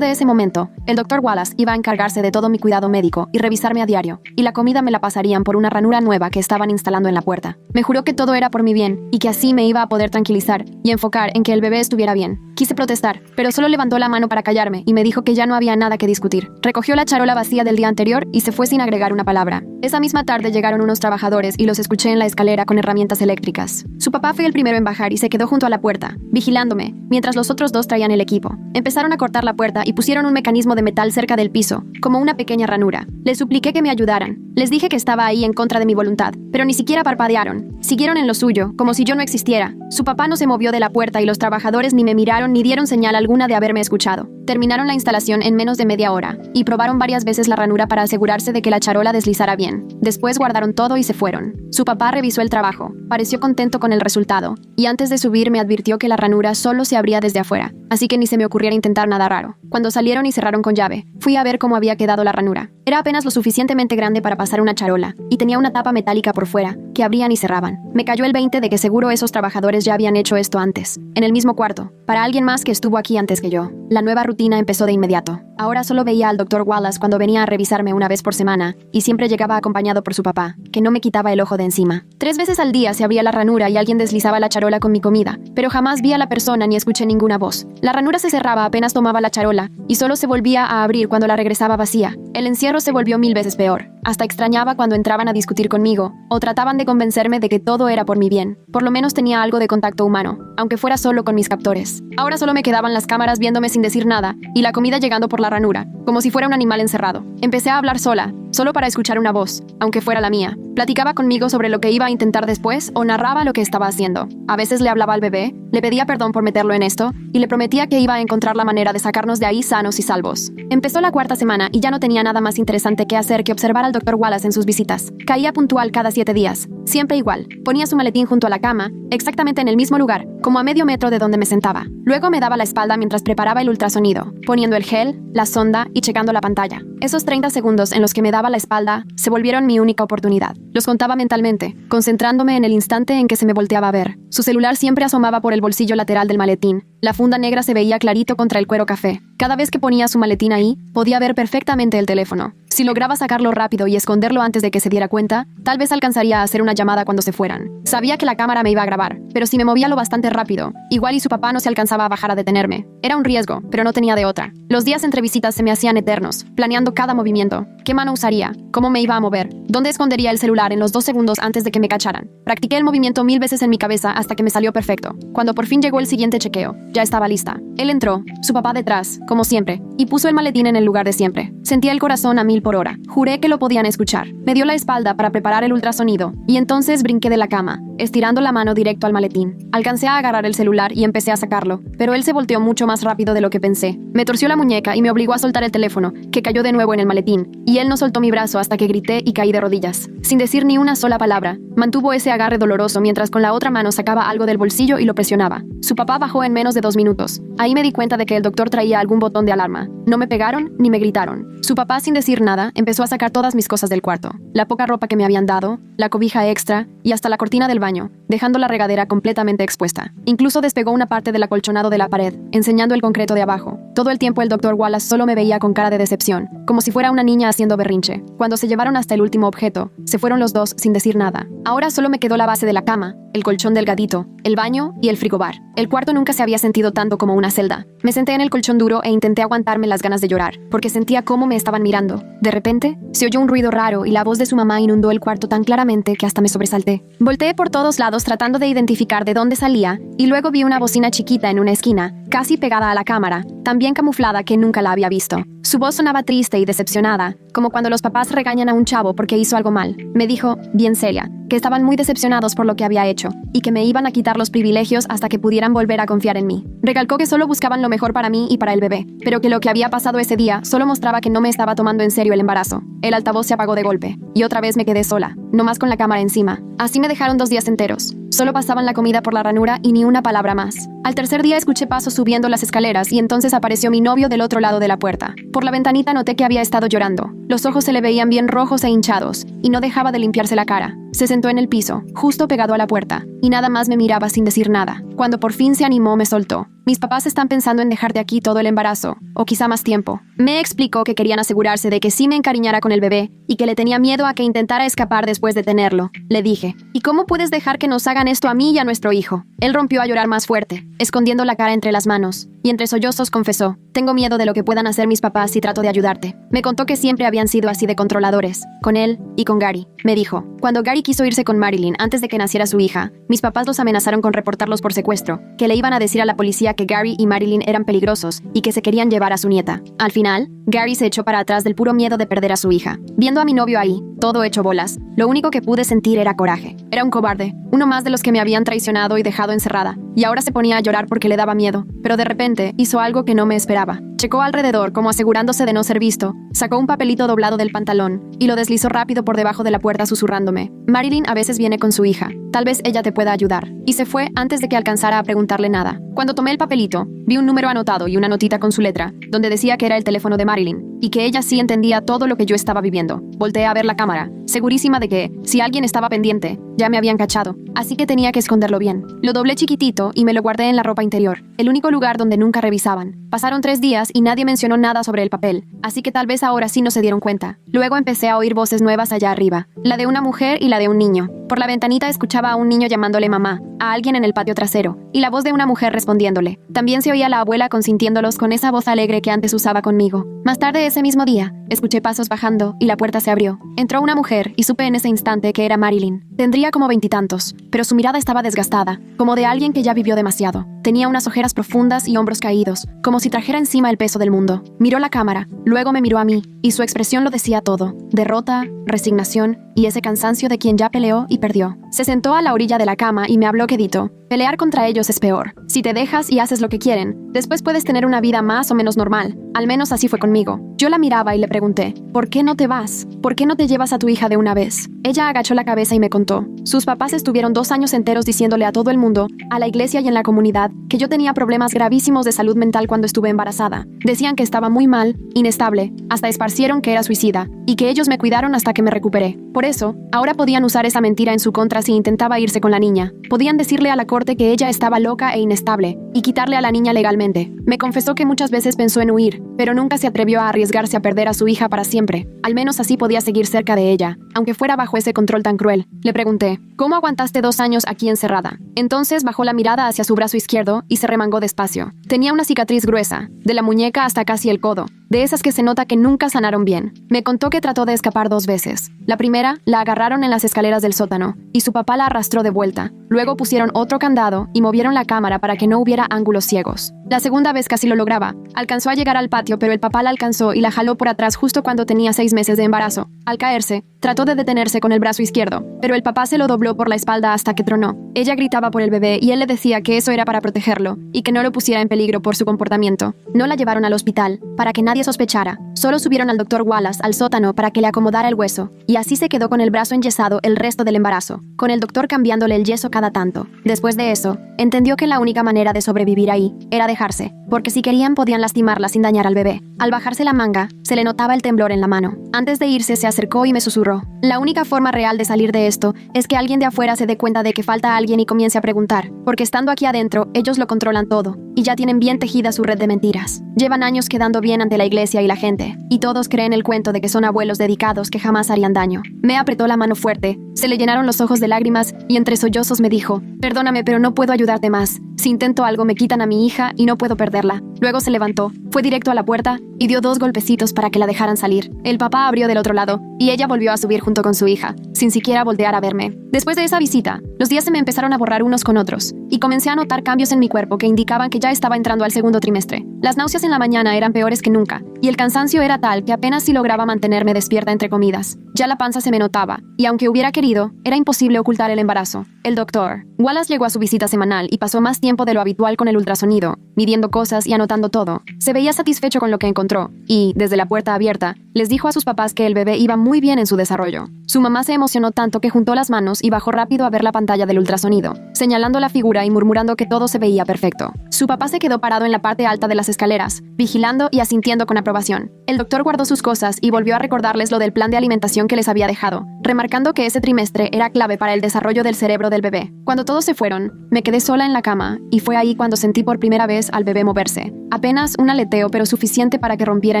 de ese momento, el Dr. Wallace iba a encargarse de todo mi cuidado médico y revisarme a diario, y la comida me la pasarían por una ranura nueva que estaban instalando en la puerta. Me juró que todo era por mi bien y que así me iba a poder tranquilizar y enfocar en que el bebé estuviera bien. Quise protestar, pero solo levantó la mano para callarme y me dijo que ya no había nada que discutir. Recogió la charola vacía del día anterior y se fue sin agregar una palabra. Esa misma tarde llegaron unos trabajadores y los escuché en la escalera con herramientas eléctricas. Su papá fue el primero en bajar y se quedó junto a la puerta, vigilándome, mientras los otros dos traían el equipo. Empezaron a cortar la puerta y pusieron un mecanismo de metal cerca del piso, como una pequeña ranura. Les supliqué que me ayudaran. Les dije que estaba ahí en contra de mi voluntad, pero ni siquiera parpadearon. Siguieron en lo suyo, como si yo no existiera. Su papá no se movió de la puerta y los trabajadores ni me miraron ni dieron señal alguna de haberme escuchado. Terminaron la instalación en menos de media hora y probaron varias veces la ranura para asegurarse de que la charola deslizara bien. Después guardaron todo y se fueron. Su papá revisó el trabajo, pareció contento con el resultado, y antes de subir me advirtió que la ranura solo se abría desde afuera, así que ni se me ocurriera intentar nada raro. Cuando salieron y cerraron con llave, fui a ver cómo había quedado la ranura. Era apenas lo suficientemente grande para pasar una charola, y tenía una tapa metálica por fuera, que abrían y cerraban. Me cayó el 20 de que seguro esos trabajadores ya habían hecho esto antes, en el mismo cuarto, para alguien más que estuvo aquí antes que yo. La nueva rutina empezó de inmediato. Ahora solo veía al Dr. Wallace cuando venía a revisarme una vez por semana, y siempre llegaba acompañado por su papá, que no me quitaba el ojo de encima. 3 veces al día se abría la ranura y alguien deslizaba la charola con mi comida, pero jamás vi a la persona ni escuché ninguna voz. La ranura se cerraba apenas tomaba la charola, y solo se volvía a abrir cuando la regresaba vacía. El encierro se volvió 1000 veces peor. Hasta extrañaba cuando entraban a discutir conmigo, o trataban de convencerme de que todo era por mi bien. Por lo menos tenía algo de contacto humano, aunque fuera solo con mis captores. Ahora solo me quedaban las cámaras viéndome sin decir nada, y la comida llegando por la ranura, como si fuera un animal encerrado. Empecé a hablar sola, solo para escuchar una voz, aunque fuera la mía. Platicaba conmigo sobre lo que iba a intentar después o narraba lo que estaba haciendo. A veces le hablaba al bebé, le pedía perdón por meterlo en esto y le prometía que iba a encontrar la manera de sacarnos de ahí sanos y salvos. Empezó la 4ª semana y ya no tenía nada más interesante que hacer que observar al Dr. Wallace en sus visitas. Caía puntual cada 7 días, siempre igual. Ponía su maletín junto a la cama, exactamente en el mismo lugar, como a medio metro de donde me sentaba. Luego me daba la espalda mientras preparaba el ultrasonido, poniendo el gel, la sonda y checando la pantalla. Esos 30 segundos en los que me daba la espalda se volvieron mi única oportunidad. Los contaba mentalmente, concentrándome en el instante en que se me volteaba a ver. Su celular siempre asomaba por el bolsillo lateral del maletín. La funda negra se veía clarito contra el cuero café. Cada vez que ponía su maletín ahí, podía ver perfectamente el teléfono. Si lograba sacarlo rápido y esconderlo antes de que se diera cuenta, tal vez alcanzaría a hacer una llamada cuando se fueran. Sabía que la cámara me iba a grabar, pero si me movía lo bastante rápido, igual y su papá no se alcanzaba a bajar a detenerme. Era un riesgo, pero no tenía de otra. Los días entre visitas se me hacían eternos, planeando cada movimiento. ¿Qué mano usaría? ¿Cómo me iba a mover? ¿Dónde escondería el celular en los 2 segundos antes de que me cacharan? Practiqué el movimiento 1000 veces en mi cabeza hasta que me salió perfecto. Cuando por fin llegó el siguiente chequeo, ya estaba lista. Él entró, su papá detrás, como siempre, y puso el maletín en el lugar de siempre. Sentía el corazón a 1000 por hora. Juré que lo podían escuchar. Me dio la espalda para preparar el ultrasonido, y entonces brinqué de la cama, estirando la mano directo al maletín. Alcancé a agarrar el celular y empecé a sacarlo, pero él se volteó mucho más rápido de lo que pensé. Me torció la muñeca y me obligó a soltar el teléfono, que cayó de nuevo en el maletín, y él no soltó mi brazo hasta que grité y caí de rodillas. Sin decir ni una sola palabra, mantuvo ese agarre doloroso mientras con la otra mano sacaba algo del bolsillo y lo presionaba. Su papá bajó en menos de 2 minutos. Ahí me di cuenta de que el doctor traía algún botón de alarma. No me pegaron ni me gritaron. Su papá, sin decir nada, empezó a sacar todas mis cosas del cuarto. La poca ropa que me habían dado, la cobija extra y hasta la cortina del baño, dejando la regadera completamente expuesta. Incluso despegó una parte del acolchonado de la pared, enseñando el concreto de abajo. Todo el tiempo el Dr. Wallace solo me veía con cara de decepción, como si fuera una niña haciendo berrinche. Cuando se llevaron hasta el último objeto, se fueron los dos sin decir nada. Ahora solo me quedó la base de la cama, el colchón delgadito, el baño y el frigobar. El cuarto nunca se había sentido tanto como una celda. Me senté en el colchón duro e intenté aguantarme las ganas de llorar, porque sentía cómo me estaban mirando. De repente, se oyó un ruido raro y la voz de su mamá inundó el cuarto tan claramente que hasta me sobresalté. Volteé por todos lados tratando de identificar de dónde salía, y luego vi una bocina chiquita en una esquina, casi pegada a la cámara, tan bien camuflada que nunca la había visto. Su voz sonaba triste y decepcionada, como cuando los papás regañan a un chavo porque hizo algo mal. Me dijo, bien seria, que estaban muy decepcionados por lo que había hecho y que me iban a quitar los privilegios hasta que pudieran volver a confiar en mí. Recalcó que solo buscaban lo mejor para mí y para el bebé, pero que lo que había pasado ese día solo mostraba que no me estaba tomando en serio el embarazo. El altavoz se apagó de golpe y otra vez me quedé sola, nomás con la cámara encima. Así me dejaron 2 días enteros. Solo pasaban la comida por la ranura y ni una palabra más. Al tercer día escuché pasos subiendo las escaleras y entonces apareció mi novio del otro lado de la puerta. Por la ventanita noté que había estado llorando. Los ojos se le veían bien rojos e hinchados y no dejaba de limpiarse la cara. Se sentó en el piso, justo pegado a la puerta, y nada más me miraba sin decir nada. Cuando por fin se animó, me soltó. Mis papás están pensando en dejar de aquí todo el embarazo, o quizá más tiempo. Me explicó que querían asegurarse de que sí me encariñara con el bebé y que le tenía miedo a que intentara escapar después de tenerlo. Le dije, ¿y cómo puedes dejar que nos hagan esto a mí y a nuestro hijo? Él rompió a llorar más fuerte, escondiendo la cara entre las manos, y entre sollozos confesó, tengo miedo de lo que puedan hacer mis papás si trato de ayudarte. Me contó que siempre habían sido así de controladores, con él y con Gary. Me dijo, cuando Gary quiso irse con Marilyn antes de que naciera su hija, mis papás los amenazaron con reportarlos por secuestro, que le iban a decir a la policía que Gary y Marilyn eran peligrosos y que se querían llevar a su nieta. Al final, Gary se echó para atrás del puro miedo de perder a su hija. Viendo a mi novio ahí, todo hecho bolas, lo único que pude sentir era coraje. Era un cobarde, uno más de los que me habían traicionado y dejado encerrada, y ahora se ponía a llorar porque le daba miedo, pero de repente hizo algo que no me esperaba. Checó alrededor como asegurándose de no ser visto, sacó un papelito doblado del pantalón y lo deslizó rápido por debajo de la puerta susurrándome. Marilyn a veces viene con su hija, tal vez ella te pueda ayudar. Y se fue antes de que alcanzara a preguntarle nada. Cuando tomé el papelito, vi un número anotado y una notita con su letra, donde decía que era el teléfono de Marilyn, y que ella sí entendía todo lo que yo estaba viviendo. Volteé a ver la cámara, segurísima de que, si alguien estaba pendiente, ya me habían cachado, así que tenía que esconderlo bien. Lo doblé chiquitito y me lo guardé en la ropa interior, el único lugar donde nunca revisaban. Pasaron 3 días y nadie mencionó nada sobre el papel, así que tal vez ahora sí no se dieron cuenta. Luego empecé a oír voces nuevas allá arriba, la de una mujer y la de un niño. Por la ventanita escuchaba a un niño llamándole mamá, a alguien en el patio trasero, y la voz de una mujer respondiéndole. También se oía la abuela consintiéndolos con esa voz alegre que antes usaba conmigo. Más tarde ese mismo día, escuché pasos bajando y la puerta se abrió. Entró una mujer y supe en ese instante que era Marilyn. Tendría como 20 y tantos, pero su mirada estaba desgastada, como de alguien que ya vivió demasiado. Tenía unas ojeras profundas y hombros caídos, como si trajera encima el peso del mundo. Miró la cámara, luego me miró a mí, y su expresión lo decía todo. Derrota, resignación y ese cansancio de quien ya peleó y perdió. Se sentó a la orilla de la cama y me habló quedito. Pelear contra ellos es peor. Si te dejas y haces lo que quieren, después puedes tener una vida más o menos normal. Al menos así fue conmigo. Yo la miraba y le pregunté, ¿por qué no te vas? ¿Por qué no te llevas a tu hija de una vez? Ella agachó la cabeza y me contó. Sus papás estuvieron 2 años enteros diciéndole a todo el mundo, a la iglesia y en la comunidad, que yo tenía problemas gravísimos de salud mental cuando estuve embarazada. Decían que estaba muy mal, inestable, hasta esparcieron que era suicida, y que ellos me cuidaron hasta que me recuperé. Por eso, ahora podían usar esa mentira en su contra si intentaba irse con la niña. Podían decirle a la corte que ella estaba loca e inestable, y quitarle a la niña legalmente. Me confesó que muchas veces pensó en huir, pero nunca se atrevió a arriesgarse a perder a su hija para siempre. Al menos así podía seguir cerca de ella, aunque fuera bajo ese control tan cruel. Le pregunté, ¿cómo aguantaste 2 años aquí encerrada? Entonces bajó la mirada hacia su brazo izquierdo y se remangó despacio. Tenía una cicatriz gruesa, de la muñeca hasta casi el codo, de esas que se nota que nunca sanaron bien. Me contó que trató de escapar 2 veces. La primera, la agarraron en las escaleras del sótano, y su papá la arrastró de vuelta. Luego pusieron otro candado y movieron la cámara para que no hubiera ángulos ciegos. La segunda vez casi lo lograba. Alcanzó a llegar al patio, pero el papá la alcanzó y la jaló por atrás justo cuando tenía 6 meses de embarazo. Al caerse, trató de detenerse con el brazo izquierdo, pero el papá se lo dobló por la espalda hasta que tronó. Ella gritaba por el bebé y él le decía que eso era para protegerlo y que no lo pusiera en peligro por su comportamiento. No la llevaron al hospital, para que nadie sospechara. Solo subieron al doctor Wallace al sótano para que le acomodara el hueso, y así se quedó con el brazo enyesado el resto del embarazo, con el doctor cambiándole el yeso cada tanto. Después de eso, entendió que la única manera de sobrevivir ahí era dejarse, porque si querían podían lastimarla sin dañar al bebé. Al bajarse la manga, se le notaba el temblor en la mano. Antes de irse se acercó y me susurró. La única forma real de salir de esto es que alguien de afuera se dé cuenta de que falta alguien y comience a preguntar, porque estando aquí adentro, ellos lo controlan todo, y ya tienen bien tejida su red de mentiras. Llevan años quedando bien ante la iglesia y la gente, y todos creen el cuento de que son abuelos dedicados que jamás harían daño. Me apretó la mano fuerte, se le llenaron los ojos de lágrimas y entre sollozos me dijo, perdóname, pero no puedo ayudarte más. Si intento algo me quitan a mi hija y no puedo perderla. Luego se levantó, fue directo a la puerta y dio 2 golpecitos para que la dejaran salir. El papá abrió del otro lado y ella volvió a subir junto con su hija, sin siquiera voltear a verme. Después de esa visita, Los días se me empezaron a borrar unos con otros, y comencé a notar cambios en mi cuerpo que indicaban que ya estaba entrando al segundo trimestre. Las náuseas en la mañana eran peores que nunca, y el cansancio era tal que apenas si lograba mantenerme despierta entre comidas. Ya la panza se me notaba, y aunque hubiera querido, era imposible ocultar el embarazo. El doctor Wallace llegó a su visita semanal y pasó más tiempo de lo habitual con el ultrasonido, midiendo cosas y anotando todo. Se veía satisfecho con lo que encontró, y, desde la puerta abierta, les dijo a sus papás que el bebé iba muy bien en su desarrollo. Su mamá se emocionó tanto que juntó las manos y bajó rápido a ver la pantalla del ultrasonido, señalando la figura y murmurando que todo se veía perfecto. Su papá se quedó parado en la parte alta de las escaleras, vigilando y asintiendo con aprobación. El doctor guardó sus cosas y volvió a recordarles lo del plan de alimentación que les había dejado, remarcando que ese trimestre era clave para el desarrollo del cerebro del bebé. Cuando todos se fueron, me quedé sola en la cama, y fue ahí cuando sentí por primera vez al bebé moverse. Apenas un aleteo, pero suficiente para que rompiera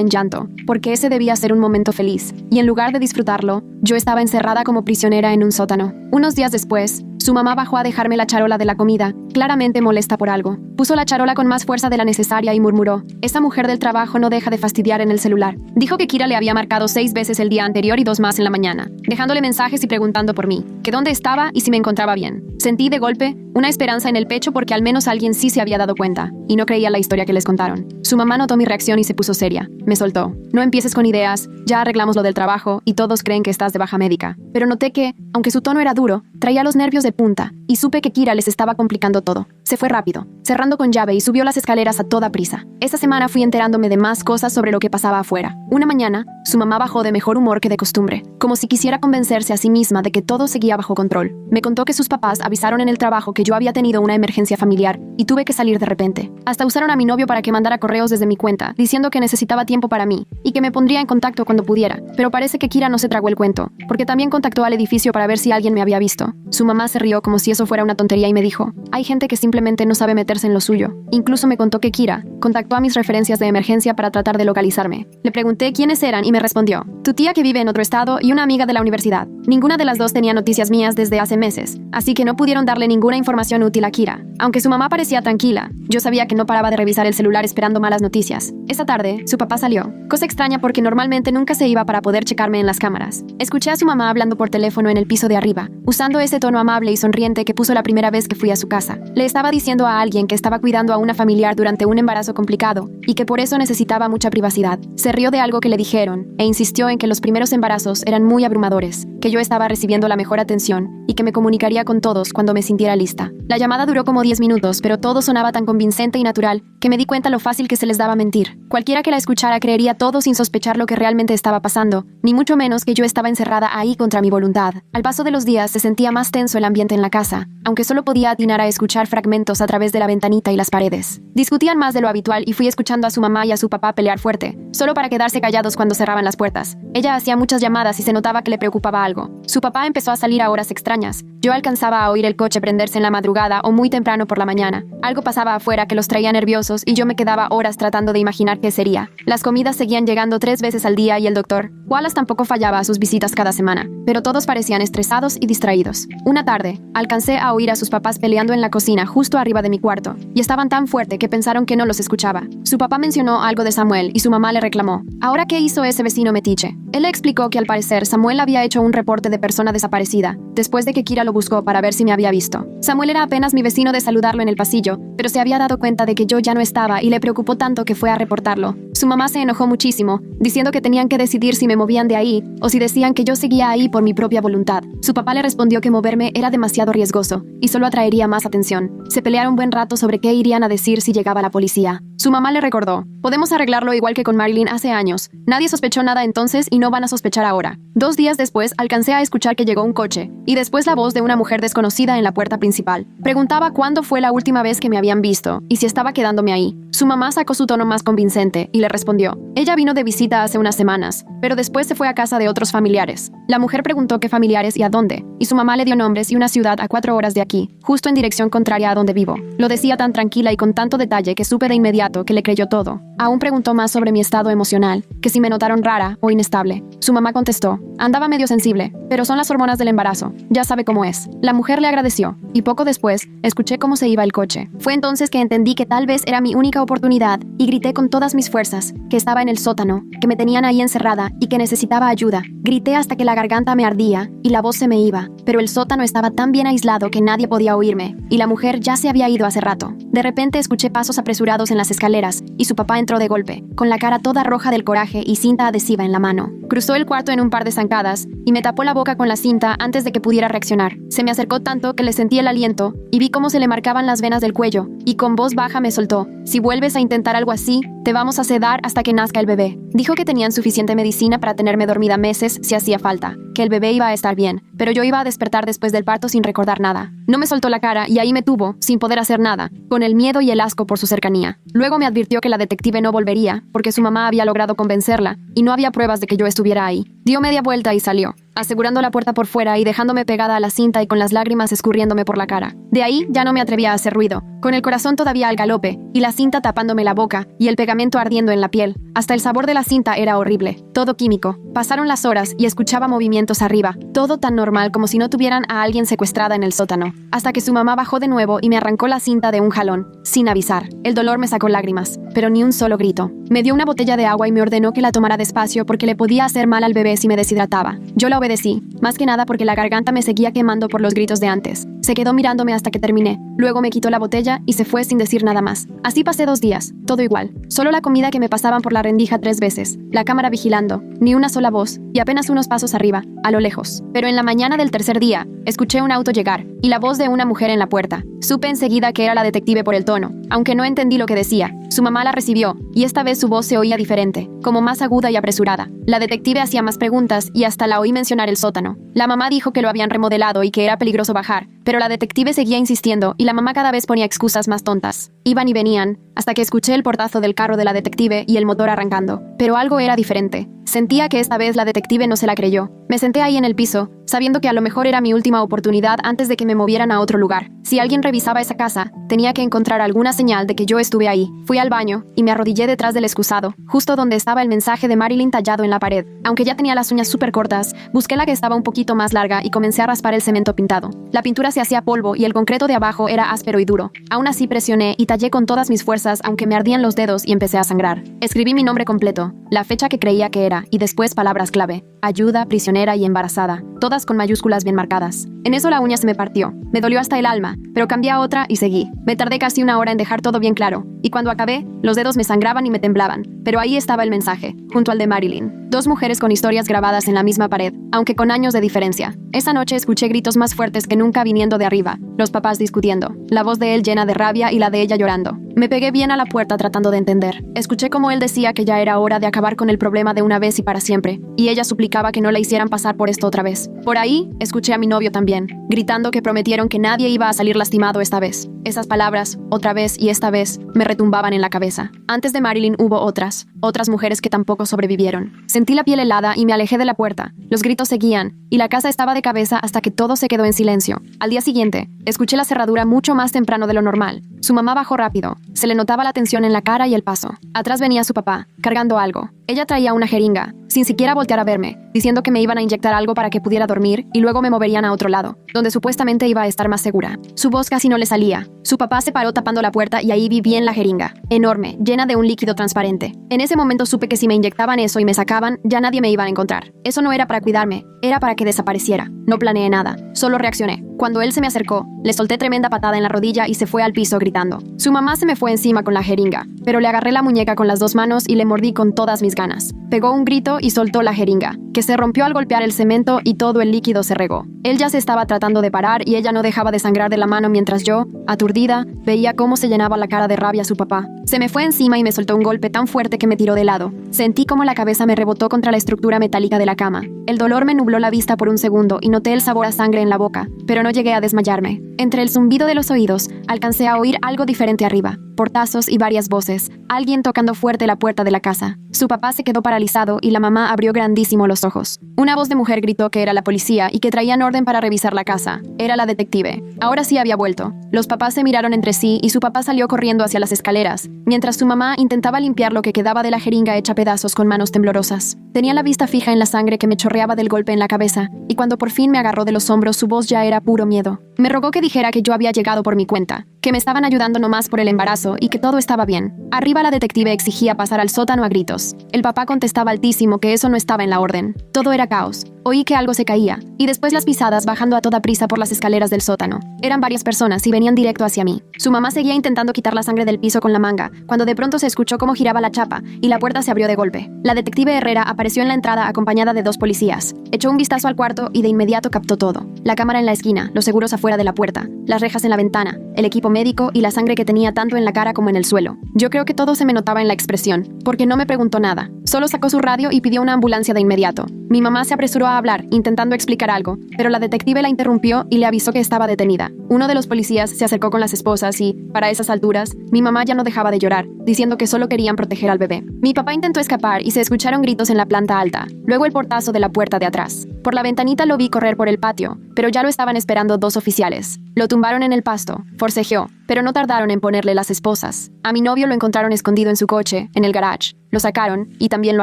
en llanto, porque ese debía ser un momento feliz, y en lugar de disfrutarlo, yo estaba encerrada como prisionera en un sótano. Unos días después, su mamá bajó a dejarme la charola de la comida, claramente molesta por algo. Puso la charola con más fuerza de la necesaria y murmuró: «Esa mujer del trabajo no deja de fastidiar en el celular». Dijo que Kira le había marcado 6 veces el día anterior y 2 más en la mañana, dejándole mensajes y preguntando por mí, que dónde estaba y si me encontraba bien. Sentí de golpe una esperanza en el pecho porque al menos alguien sí se había dado cuenta, y no creía la historia que les contaron. Su mamá notó mi reacción y se puso seria. Me soltó: «No empieces con ideas, ya arreglamos lo del trabajo y todos creen que estás de baja médica». Pero noté que, aunque su tono era duro, traía los nervios de punta, y supe que Kira les estaba complicando todo. Se fue rápido, cerrando con llave, y subió las escaleras a toda prisa. Esa semana fui enterándome de más cosas sobre lo que pasaba afuera. Una mañana, su mamá bajó de mejor humor que de costumbre, como si quisiera convencerse a sí misma de que todo seguía bajo control. Me contó que sus papás avisaron en el trabajo que yo había tenido una emergencia familiar y tuve que salir de repente. Hasta usaron a mi novio para que mandara correos desde mi cuenta, diciendo que necesitaba tiempo para mí y que me pondría en contacto cuando pudiera. Pero parece que Kira no se tragó el cuento, porque también contactó al edificio para ver si alguien me había visto. Su mamá se rió como si eso fuera una tontería y me dijo: «Hay gente que simplemente no sabe meterse en lo suyo». Incluso me contó que Kira contactó a mis referencias de emergencia para tratar de localizarme. Le pregunté quiénes eran y me respondió: «Tu tía que vive en otro estado y una amiga de la universidad». Ninguna de las dos tenía noticias mías desde hace meses, así que no pudieron darle ninguna información útil a Kira. Aunque su mamá parecía tranquila, yo sabía que no paraba de revisar el celular esperando malas noticias. Esa tarde, su papá salió, cosa extraña porque normalmente nunca se iba para poder checarme en las cámaras. Escuché a su mamá hablando por teléfono en el piso de arriba, usando ese tono amable y sonriente que puso la primera vez que fui a su casa. Le estaba diciendo a alguien que estaba cuidando a una familiar durante un embarazo complicado y que por eso necesitaba mucha privacidad. Se rió de algo que le dijeron e insistió en que los primeros embarazos eran muy abrumadores, que yo estaba recibiendo la mejor atención y que me comunicaría con todos cuando me sintiera lista. La llamada duró como 10 minutos, pero todo sonaba tan convincente y natural que me di cuenta lo fácil que se les daba mentir. Cualquiera que la escuchara creería todo sin sospechar lo que realmente estaba pasando, ni mucho menos que yo estaba encerrada ahí contra mi voluntad. Al paso de los días se sentía más tenso el ambiente en la casa, aunque solo podía atinar a escuchar fragmentos a través de la ventanita y las paredes. Discutían más de lo habitual y fui escuchando a su mamá y a su papá pelear fuerte, solo para quedarse callados cuando cerraban las puertas. Ella hacía muchas llamadas y se notaba que le preocupaba algo. Su papá empezó a salir a horas extrañas. Yo alcanzaba a oír el coche prenderse en la madrugada o muy temprano por la mañana. Algo pasaba afuera que los traía nerviosos y yo me quedaba horas tratando de imaginar qué sería. Las comidas seguían llegando 3 veces al día y el doctor Wallace tampoco fallaba a sus visitas cada semana, pero todos parecían estresados y distraídos. Una tarde, alcancé a oír a sus papás peleando en la cocina justo arriba de mi cuarto, y estaban tan fuerte que pensaron que no los escuchaba. Su papá mencionó algo de Samuel y su mamá le reclamó: «¿Ahora qué hizo ese vecino metiche?». Él le explicó que al parecer Samuel había hecho un reporte de persona desaparecida, después de que Kira lo buscó para ver si me había visto. Samuel era apenas mi vecino de saludarlo en el pasillo, pero se había dado cuenta de que yo ya no estaba y le preocupó tanto que fue a reportarlo. Su mamá se enojó muchísimo, diciendo que tenían que decidir si me movían de ahí o si decían que yo seguía ahí por mi propia voluntad. Su papá le respondió que moverme era demasiado riesgoso y solo atraería más atención. Se pelearon un buen rato sobre qué irían a decir si llegaba la policía. Su mamá le recordó: «Podemos arreglarlo igual que con Marilyn hace años. Nadie sospechó nada entonces y no van a sospechar ahora». 2 días después alcancé a escuchar que llegó un coche y después la voz de una mujer desconocida en la puerta principal. Preguntaba cuándo fue la última vez que me habían visto y si estaba quedándome ahí. Su mamá sacó su tono más convincente y le respondió: «Ella vino de visita hace unas semanas, pero después se fue a casa de otros familiares». La mujer preguntó qué familiares y a dónde, y su mamá le dio nombres y una ciudad a 4 horas de aquí, justo en dirección contraria a donde vivo. Lo decía tan tranquila y con tanto detalle que supe de inmediato que le creyó todo. Aún preguntó más sobre mi estado emocional, que si me notaron rara o inestable. Su mamá contestó: «Andaba medio sensible, pero son las hormonas del embarazo, ya sabe cómo es». La mujer le agradeció, y poco después escuché cómo se iba el coche. Fue entonces que entendí que tal vez era mi única oportunidad y grité con todas mis fuerzas, que estaba en el sótano, que me tenían ahí encerrada y que necesitaba ayuda. Grité hasta que la garganta me ardía y la voz se me iba, pero el sótano estaba tan bien aislado que nadie podía oírme, y la mujer ya se había ido hace rato. De repente escuché pasos apresurados en las escaleras, y su papá entró de golpe, con la cara toda roja del coraje y cinta adhesiva en la mano. Cruzó el cuarto en un par de zancadas, y me tapó la boca con la cinta antes de que pudiera reaccionar. Se me acercó tanto que le sentí el aliento, y vi cómo se le marcaban las venas del cuello, y con voz baja me soltó: si vuelves a intentar algo así, te vamos a sedar hasta que nazca el bebé. Dijo que tenían suficiente medicina para tenerme dormida meses si hacía falta, que el bebé iba a estar bien, pero yo iba a despertar después del parto sin recordar nada. No me soltó la cara y ahí me tuvo, sin poder hacer nada, con el miedo y el asco por su cercanía. Luego me advirtió que la detective no volvería, porque su mamá había logrado convencerla, y no había pruebas de que yo estuviera ahí. Dio media vuelta y salió, asegurando la puerta por fuera y dejándome pegada a la cinta y con las lágrimas escurriéndome por la cara. De ahí ya no me atrevía a hacer ruido, con el corazón todavía al galope, y la cinta tapándome la boca, y el pegamento ardiendo en la piel. Hasta el sabor de la cinta era horrible, todo químico. Pasaron las horas y escuchaba movimientos arriba, todo tan normal como si no tuvieran a alguien secuestrada en el sótano, hasta que su mamá bajó de nuevo y me arrancó la cinta de un jalón, sin avisar. El dolor me sacó lágrimas, pero ni un solo grito. Me dio una botella de agua y me ordenó que la tomara despacio porque le podía hacer mal al bebé si me deshidrataba. Yo la obedecí, más que nada porque la garganta me seguía quemando por los gritos de antes. Se quedó mirándome hasta que terminé, luego me quitó la botella y se fue sin decir nada más. Así pasé 2 días, todo igual, solo la comida que me pasaban por la rendija 3 veces, la cámara vigilando, ni una sola voz, y apenas unos pasos arriba, a lo lejos. Pero en la mañana del tercer día, escuché un auto llegar, y la voz de una mujer en la puerta. Supe enseguida que era la detective por el tono, aunque no entendí lo que decía. Su mamá la recibió, y esta vez su voz se oía diferente, como más aguda y apresurada. La detective hacía más preguntas y hasta la oí mencionar el sótano. La mamá dijo que lo habían remodelado y que era peligroso bajar, pero la detective seguía insistiendo y la mamá cada vez ponía excusas más tontas. Iban y venían, hasta que escuché el portazo del carro de la detective y el motor arrancando. Pero algo era diferente. Sentía que esta vez la detective no se la creyó. Me senté ahí en el piso, sabiendo que a lo mejor era mi última oportunidad antes de que me movieran a otro lugar. Si alguien revisaba esa casa, tenía que encontrar alguna señal de que yo estuve ahí. Fui al baño y me arrodillé detrás del excusado, justo donde estaba el mensaje de Marilyn tallado en la pared. Aunque ya tenía las uñas súper cortas, busqué la que estaba un poquito más larga y comencé a raspar el cemento pintado. La pintura se hacía polvo y el concreto de abajo era áspero y duro. Aún así presioné y tallé con todas mis fuerzas, aunque me ardían los dedos y empecé a sangrar. Escribí mi nombre completo, la fecha que creía que era, y después palabras clave: ayuda, prisionera y embarazada, todas con mayúsculas bien marcadas. En eso la uña se me partió. Me dolió hasta el alma, pero cambié a otra y seguí. Me tardé casi 1 hora en dejar todo bien claro, y cuando acabé, los dedos me sangraban y me temblaban. Pero ahí estaba el mensaje, junto al de Marilyn. 2 mujeres con historias grabadas en la misma pared, aunque con años de diferencia. Esa noche escuché gritos más fuertes que nunca viniendo de arriba, los papás discutiendo, la voz de él llena de rabia y la de ella llorando. Me pegué bien a la puerta tratando de entender. Escuché cómo él decía que ya era hora de acabar con el problema de una vez y para siempre, y ella suplicaba que no la hicieran pasar por esto otra vez. Por ahí, escuché a mi novio también, gritando que prometieron que nadie iba a salir lastimado esta vez. Esas palabras, otra vez y esta vez, me retumbaban en la cabeza. Antes de Marilyn hubo otras mujeres que tampoco sobrevivieron. Sentí la piel helada y me alejé de la puerta. Los gritos seguían, y la casa estaba de cabeza hasta que todo se quedó en silencio. Al día siguiente, escuché la cerradura mucho más temprano de lo normal. Su mamá bajó rápido. Se le notaba la tensión en la cara y el paso. Atrás venía su papá, cargando algo. Ella traía una jeringa, sin siquiera voltear a verme, diciendo que me iban a inyectar algo para que pudiera dormir y luego me moverían a otro lado, donde supuestamente iba a estar más segura. Su voz casi no le salía. Su papá se paró tapando la puerta y ahí vi bien la jeringa, enorme, llena de un líquido transparente. En ese momento supe que si me inyectaban eso y me sacaban, ya nadie me iba a encontrar. Eso no era para cuidarme, era para que desapareciera. No planeé nada, solo reaccioné. Cuando él se me acercó, le solté tremenda patada en la rodilla y se fue al piso gritando. Su mamá se me fue encima con la jeringa, pero le agarré la muñeca con las 2 manos y le mordí con todas mis ganas. Pegó un grito y soltó la jeringa, que se rompió al golpear el cemento y todo el líquido se regó. Él ya se estaba tratando de parar y ella no dejaba de sangrar de la mano mientras yo, aturdida, veía cómo se llenaba la cara de rabia su papá. Se me fue encima y me soltó un golpe tan fuerte que me tiró de lado. Sentí como la cabeza me rebotó contra la estructura metálica de la cama. El dolor me nubló la vista por un segundo y noté el sabor a sangre en la boca, pero no llegué a desmayarme. Entre el zumbido de los oídos, alcancé a oír algo diferente arriba. Portazos y varias voces. Alguien tocando fuerte la puerta de la casa. Su papá se quedó paralizado y la mamá abrió grandísimo los ojos. Una voz de mujer gritó que era la policía y que traían orden para revisar la casa. Era la detective. Ahora sí había vuelto. Los papás se miraron entre sí y su papá salió corriendo hacia las escaleras, mientras su mamá intentaba limpiar lo que quedaba de la jeringa hecha pedazos con manos temblorosas. Tenía la vista fija en la sangre que me chorreaba del golpe en la cabeza, y cuando por fin me agarró de los hombros su voz ya era puro miedo. Me rogó que dijera que yo había llegado por mi cuenta, que me estaban ayudando nomás por el embarazo y que todo estaba bien. Arriba la detective exigía pasar al sótano a gritos. El papá contestaba altísimo que eso no estaba en la orden. Todo era caos. Oí que algo se caía, y después las pisadas bajando a toda prisa por las escaleras del sótano. Eran varias personas y venían directo hacia mí. Su mamá seguía intentando quitar la sangre del piso con la manga, cuando de pronto se escuchó cómo giraba la chapa, y la puerta se abrió de golpe. La detective Herrera apareció en la entrada acompañada de 2 policías. Echó un vistazo al cuarto y de inmediato captó todo. La cámara en la esquina, los seguros afuera de la puerta, las rejas en la ventana, el equipo médico y la sangre que tenía tanto en la cara como en el suelo. Yo creo que todo se me notaba en la expresión, porque no me preguntó nada. Solo sacó su radio y pidió una ambulancia de inmediato. Mi mamá se apresuró a hablar, intentando explicar algo, pero la detective la interrumpió y le avisó que estaba detenida. Uno de los policías se acercó con las esposas y, para esas alturas, mi mamá ya no dejaba de llorar, diciendo que solo querían proteger al bebé. Mi papá intentó escapar y se escucharon gritos en la planta alta, luego el portazo de la puerta de atrás. Por la ventanita lo vi correr por el patio, pero ya lo estaban esperando 2 oficiales. Lo tumbaron en el pasto, forcejeó, pero no tardaron en ponerle las esposas. A mi novio lo encontraron escondido en su coche, en el garage. Lo sacaron y también lo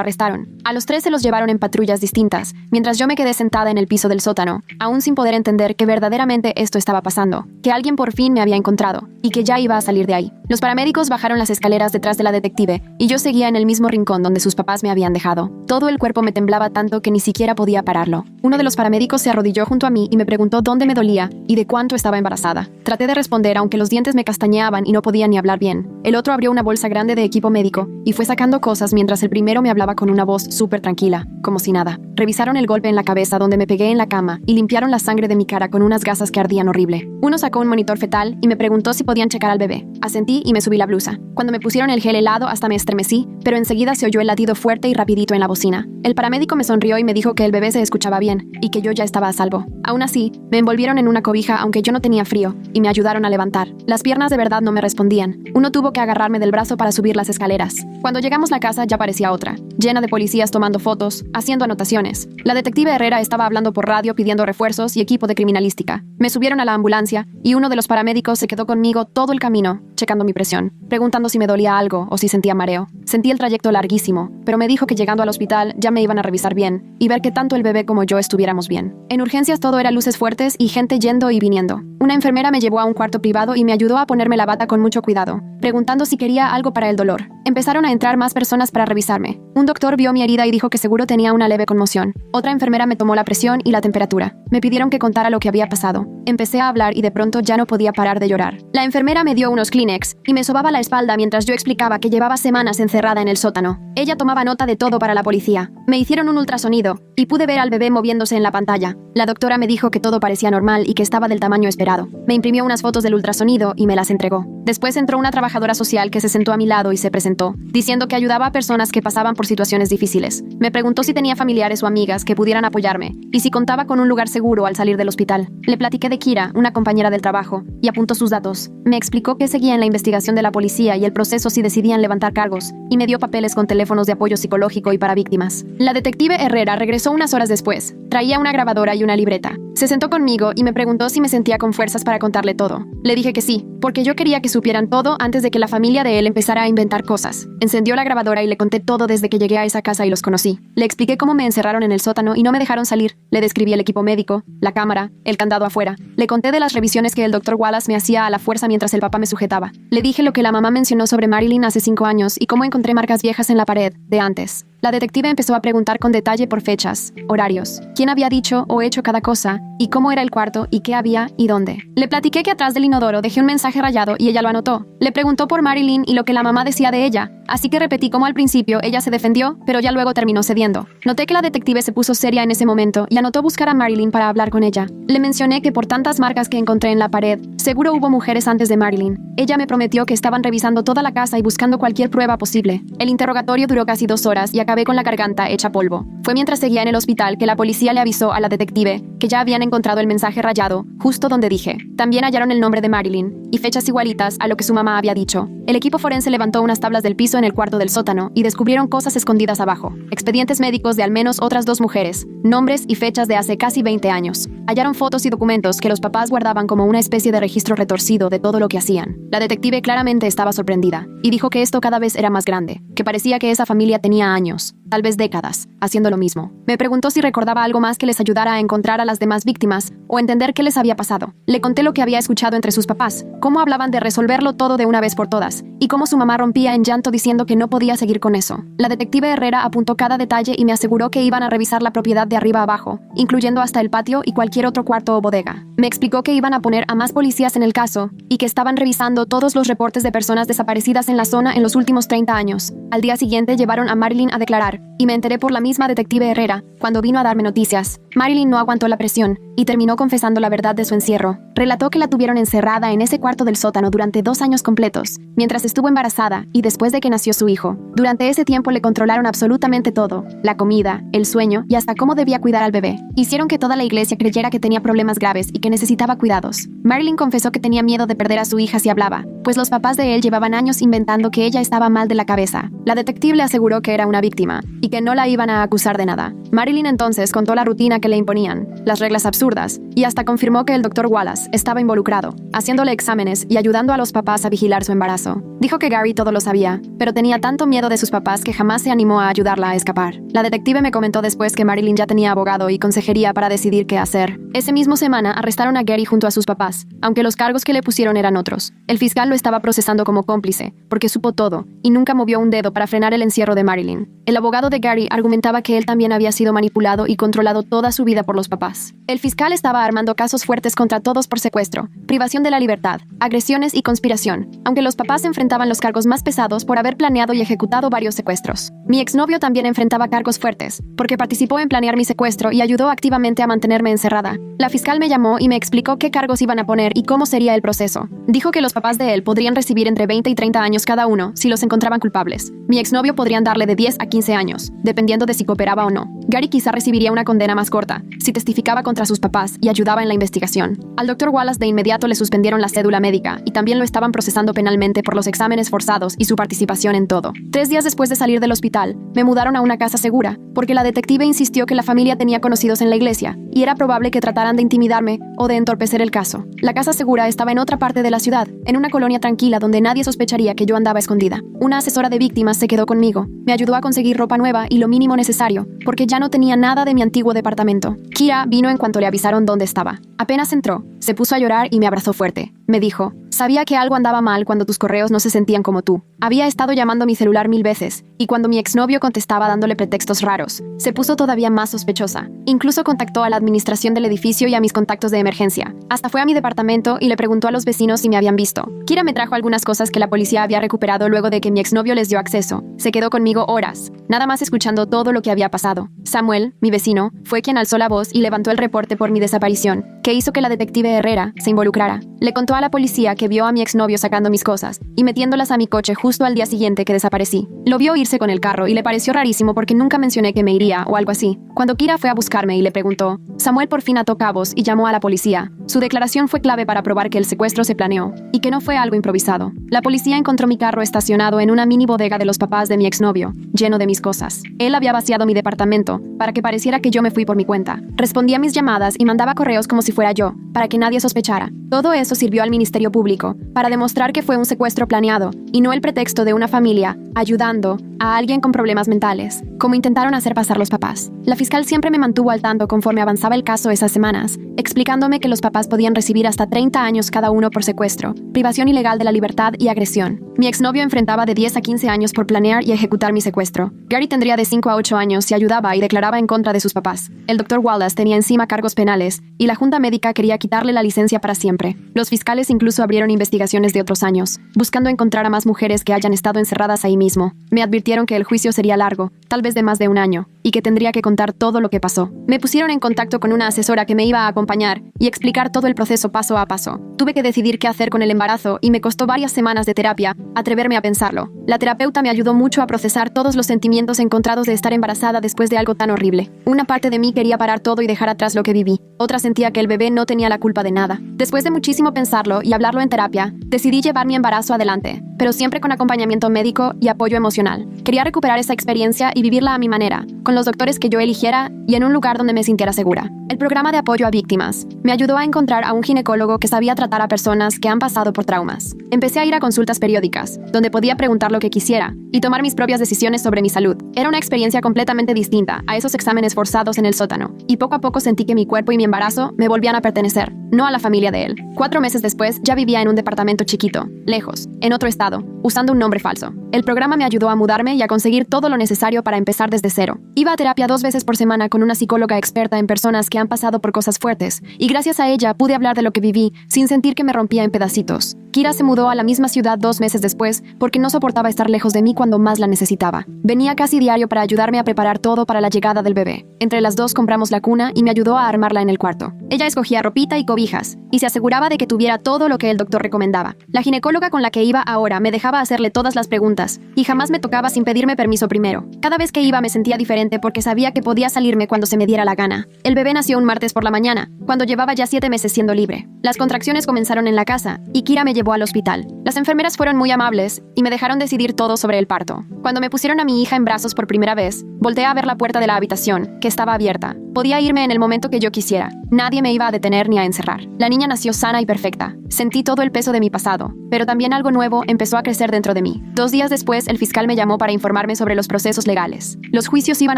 arrestaron. A los 3 se los llevaron en patrullas distintas, mientras yo me quedé sentada en el piso del sótano, aún sin poder entender que verdaderamente esto estaba pasando, que alguien por fin me había encontrado, y que ya iba a salir de ahí. Los paramédicos bajaron las escaleras detrás de la detective, y yo seguía en el mismo rincón donde sus papás me habían dejado. Todo el cuerpo me temblaba tanto que ni siquiera podía pararlo. Uno de los paramédicos se arrodilló junto a mí y me preguntó dónde me dolía y de cuánto estaba embarazada. Traté de responder aunque los dientes me castañeaban y no podía ni hablar bien. El otro abrió una bolsa grande de equipo médico y fue sacando cosas mientras el primero me hablaba con una voz súper tranquila, como si nada. Revisaron el golpe en la cabeza donde me pegué en la cama y limpiaron la sangre de mi cara con unas gasas que ardían horrible. Uno sacó un monitor fetal y me preguntó si podían checar al bebé. Asentí y me subí la blusa. Cuando me pusieron el gel helado hasta me estremecí, pero enseguida se oyó el latido fuerte y rapidito en la bocina. El paramédico me sonrió y me dijo que el bebé se escuchaba bien y que yo ya estaba a salvo. Aún así, me envolvieron en una cobija aunque yo no tenía frío y me ayudaron a levantar. Las piernas de verdad no me respondían. Uno tuvo que agarrarme del brazo para subir las escaleras. Cuando llegamos a la casa ya parecía otra, llena de policías tomando fotos, haciendo anotaciones. La detective Herrera estaba hablando por radio pidiendo refuerzos y equipo de criminalística. Me subieron a la ambulancia y uno de los paramédicos se quedó conmigo todo el camino, checando mi presión, preguntando si me dolía algo o si sentía mareo. Sentí el trayecto larguísimo, pero me dijo que llegando al hospital ya me iban a revisar bien y ver que tanto el bebé como yo estuviéramos bien. En urgencias todo era luces fuertes y gente yendo y viniendo. Una enfermera me llevó a un cuarto privado y me ayudó a ponerme la bata con mucho cuidado, preguntando si quería algo para el dolor. Empezaron a entrar más personas para revisarme. Un doctor vio mi herida y dijo que seguro tenía una leve conmoción. Otra enfermera me tomó la presión y la temperatura. Me pidieron que contara lo que había pasado. Empecé a hablar y de pronto ya no podía parar de llorar. La enfermera me dio unos Kleenex y me sobaba la espalda mientras yo explicaba que llevaba semanas encerrada en el sótano. Ella tomaba nota de todo para la policía. Me hicieron un ultrasonido y pude ver al bebé moviéndose en la pantalla. La doctora me dijo que todo parecía normal y que estaba del tamaño esperado. Me imprimió unas fotos del ultrasonido y me las entregó. Después entró una trabajadora social que se sentó a mi lado y se presentó, diciendo que ayudaba a personas que pasaban por situaciones difíciles. Me preguntó si tenía familiares o amigas que pudieran apoyarme y si contaba con un lugar seguro al salir del hospital. Le platiqué de Kira, una compañera del trabajo, y apuntó sus datos. Me explicó que seguía en la investigación de la policía y el proceso si decidían levantar cargos, y me dio papeles con teléfonos de apoyo psicológico y para víctimas. La detective Herrera regresó unas horas después. Traía una grabadora y una libreta. Se sentó conmigo y me preguntó si me sentía con fuerzas para contarle todo. Le dije que sí, porque yo quería que supieran todo antes de que la familia de él empezara a inventar cosas. Encendió la grabadora y le conté todo desde que llegué a esa casa y los conocí. Le expliqué cómo me encerraron en el sótano y no me dejaron salir. Le describí el equipo médico, la cámara, el candado afuera. Le conté de las revisiones que el doctor Wallace me hacía a la fuerza mientras el papá me sujetaba. Le dije lo que la mamá mencionó sobre Marilyn hace 5 años y cómo encontré marcas viejas en la pared, de antes. La detective empezó a preguntar con detalle por fechas, horarios, quién había dicho o hecho cada cosa, y cómo era el cuarto, y qué había y dónde. Le platiqué que atrás del inodoro dejé un mensaje rayado y ella lo anotó. Le preguntó por Marilyn y lo que la mamá decía de ella, así que repetí cómo al principio ella se defendió, pero ya luego terminó cediendo. Noté que la detective se puso seria en ese momento y anotó buscar a Marilyn para hablar con ella. Le mencioné que por tantas marcas que encontré en la pared, seguro hubo mujeres antes de Marilyn. Ella me prometió que estaban revisando toda la casa y buscando cualquier prueba posible. El interrogatorio duró casi 2 horas y acabé con la garganta hecha polvo. Fue mientras seguía en el hospital que la policía le avisó a la detective que ya habían encontrado el mensaje rayado, justo donde dije. También hallaron el nombre de Marilyn y fechas igualitas a lo que su mamá había dicho. El equipo forense levantó unas tablas del piso en el cuarto del sótano y descubrieron cosas escondidas abajo. Expedientes médicos de al menos otras 2 mujeres, nombres y fechas de hace casi 20 años. Hallaron fotos y documentos que los papás guardaban como una especie de registro retorcido de todo lo que hacían. La detective claramente estaba sorprendida y dijo que esto cada vez era más grande, que parecía que esa familia tenía años, tal vez décadas, haciendo lo mismo. Me preguntó si recordaba algo más que les ayudara a encontrar a las demás víctimas o entender qué les había pasado. Le conté lo que había escuchado entre sus papás, cómo hablaban de resolverlo todo de una vez por todas, y cómo su mamá rompía en llanto diciendo que no podía seguir con eso. La detective Herrera apuntó cada detalle y me aseguró que iban a revisar la propiedad de arriba a abajo, incluyendo hasta el patio y cualquier otro cuarto o bodega. Me explicó que iban a poner a más policías en el caso y que estaban revisando todos los reportes de personas desaparecidas en la zona en los últimos 30 años. Al día siguiente llevaron a Marilyn a declarar, y me enteré por la misma detective Herrera cuando vino a darme noticias. Marilyn no aguantó la presión y terminó confesando la verdad de su encierro. Relató que la tuvieron encerrada en ese cuarto del sótano durante 2 años completos, mientras estuvo embarazada y después de que nació su hijo. Durante ese tiempo le controlaron absolutamente todo, la comida, el sueño y hasta cómo debía cuidar al bebé. Hicieron que toda la iglesia creyera que tenía problemas graves y que necesitaba cuidados. Marilyn confesó que tenía miedo de perder a su hija si hablaba, pues los papás de él llevaban años inventando que ella estaba mal de la cabeza. La detective le aseguró que era una víctima y que no la iban a acusar de nada. Marilyn entonces contó la rutina que le imponían, las reglas absurdas, y hasta confirmó que el Dr. Wallace estaba involucrado, haciéndole exámenes y ayudando a los papás a vigilar su embarazo. Dijo que Gary todo lo sabía, pero tenía tanto miedo de sus papás que jamás se animó a ayudarla a escapar. La detective me comentó después que Marilyn ya tenía abogado y consejería para decidir qué hacer. Ese mismo semana arrestaron a Gary junto a sus papás, aunque los cargos que le pusieron eran otros. El fiscal lo estaba procesando como cómplice, porque supo todo, y nunca movió un dedo para frenar el encierro de Marilyn. El abogado de Gary argumentaba que él también había sido manipulado y controlado toda su vida por los papás. El fiscal estaba armando casos fuertes contra todos por secuestro, privación de la libertad, agresiones y conspiración, aunque los papás enfrentaban los cargos más pesados por haber planeado y ejecutado varios secuestros. Mi exnovio también enfrentaba cargos fuertes, porque participó en planear mi secuestro y ayudó activamente a mantenerme encerrada. La fiscal me llamó y me explicó qué cargos iban a poner y cómo sería el proceso. Dijo que los papás de él podrían recibir entre 20 y 30 años cada uno si los encontraban culpables. Mi exnovio podrían darle de 10 a 15 años, dependiendo de si cooperaba o no. Gary quizá recibiría una condena más corta, si testificaba contra sus papás y ayudaba en la investigación. Al Dr. Wallace de inmediato le suspendieron la cédula médica y también lo estaban procesando penalmente por los exámenes forzados y su participación en todo. 3 días después de salir del hospital, me mudaron a una casa segura, porque la detective insistió que la familia tenía conocidos en la iglesia, y era probable que trataran de intimidarme o de entorpecer el caso. La casa segura estaba en otra parte de la ciudad, en una colonia tranquila donde nadie sospecharía que yo andaba escondida. Una asesora de víctimas se quedó conmigo, me ayudó a conseguir ropa nueva y lo mínimo necesario, porque ya no tenía nada de mi antiguo departamento. Kira vino en cuanto le avisaron dónde estaba. Apenas entró, se puso a llorar y me abrazó fuerte. Me dijo, sabía que algo andaba mal cuando tus correos no se sentían como tú. Había estado llamando a mi celular 1000 veces, y cuando mi exnovio contestaba dándole pretextos raros, se puso todavía más sospechosa. Incluso contactó a la administración del edificio y a mis contactos de emergencia. Hasta fue a mi departamento y le preguntó a los vecinos si me habían visto. Kira me trajo algunas cosas que la policía había recuperado luego de que mi exnovio les dio acceso. Se quedó conmigo horas, nada más escuchando todo lo que había pasado. Samuel, mi vecino, fue quien alzó la voz y levantó el reporte por mi desaparición, que hizo que la detective Herrera se involucrara. Le contó a la policía que vio a mi exnovio sacando mis cosas y metiéndolas a mi coche justo al día siguiente que desaparecí. Lo vio irse con el carro y le pareció rarísimo porque nunca mencioné que me iría o algo así. Cuando Kira fue a buscarme y le preguntó, Samuel por fin ató cabos y llamó a la policía. Su declaración fue clave para probar que el secuestro se planeó y que no fue algo improvisado. La policía encontró mi carro estacionado en una mini bodega de los papás de mi exnovio, lleno de mis cosas. Él había vaciado mi departamento para que pareciera que yo me fui por mi cuenta. Respondía a mis llamadas y mandaba correos como si fuera yo, para que nadie sospechara. Todo eso sirvió al Ministerio Público para demostrar que fue un secuestro planeado y no el pretexto de una familia ayudando a alguien con problemas mentales, como intentaron hacer pasar los papás. La fiscal siempre me mantuvo al tanto conforme avanzaba el caso esas semanas, explicándome que los papás podían recibir hasta 30 años cada uno por secuestro, privación ilegal de la libertad y agresión. Mi exnovio enfrentaba de 10 a 15 años por planear y ejecutar mi secuestro. Gary tendría de 5 a 8 años si ayudaba y declaraba en contra de sus papás. El Dr. Wallace tenía encima cargos penales y la junta médica quería quitarle la licencia para siempre. Los fiscales incluso abrieron investigaciones de otros años, buscando encontrar a más mujeres que hayan estado encerradas ahí mismo. Me advirtieron que el juicio sería largo, tal vez de más de 1 año, y que tendría que contar todo lo que pasó. Me pusieron en contacto con una asesora que me iba a acompañar y explicar todo el proceso paso a paso. Tuve que decidir qué hacer con el embarazo y me costó varias semanas de terapia atreverme a pensarlo. La terapeuta me ayudó mucho a procesar todos los sentimientos encontrados de estar embarazada después de algo tan horrible. Una parte de mí quería parar todo y dejar atrás lo que viví. Otra sentía que el bebé no tenía la culpa de nada. Después de de muchísimo pensarlo y hablarlo en terapia, decidí llevar mi embarazo adelante, pero siempre con acompañamiento médico y apoyo emocional. Quería recuperar esa experiencia y vivirla a mi manera, con los doctores que yo eligiera y en un lugar donde me sintiera segura. El programa de apoyo a víctimas me ayudó a encontrar a un ginecólogo que sabía tratar a personas que han pasado por traumas. Empecé a ir a consultas periódicas, donde podía preguntar lo que quisiera y tomar mis propias decisiones sobre mi salud. Era una experiencia completamente distinta a esos exámenes forzados en el sótano, y poco a poco sentí que mi cuerpo y mi embarazo me volvían a pertenecer, no a la familia de él. 4 meses después ya vivía en un departamento chiquito, lejos, en otro estado, usando un nombre falso. El programa me ayudó a mudarme y a conseguir todo lo necesario para empezar desde cero. Iba a terapia 2 veces por semana con una psicóloga experta en personas que han pasado por cosas fuertes, y gracias a ella pude hablar de lo que viví sin sentir que me rompía en pedacitos. Kira se mudó a la misma ciudad 2 meses después porque no soportaba estar lejos de mí cuando más la necesitaba. Venía casi diario para ayudarme a preparar todo para la llegada del bebé. Entre las dos compramos la cuna y me ayudó a armarla en el cuarto. Ella escogía ropita y cobijas y se aseguraba de que tuviera todo lo que el doctor recomendaba. La ginecóloga con la que iba ahora me dejaba hacerle todas las preguntas y jamás me tocaba sin pedirme permiso primero. Cada vez que iba me sentía diferente porque sabía que podía salirme cuando se me diera la gana. El bebé nació un martes por la mañana, cuando llevaba ya 7 meses siendo libre. Las contracciones comenzaron en la casa y Kira me llevó al hospital. Las enfermeras fueron muy amables y me dejaron decidir todo sobre el parto. Cuando me pusieron a mi hija en brazos por primera vez, volteé a ver la puerta de la habitación, que estaba abierta. Podía irme en el momento que yo quisiera. Nadie me iba a detener ni a encerrar. La niña nació sana y perfecta. Sentí todo el peso de mi pasado, pero también algo nuevo empezó a crecer dentro de mí. 2 días después, el fiscal me llamó para informarme sobre los procesos legales. Los juicios iban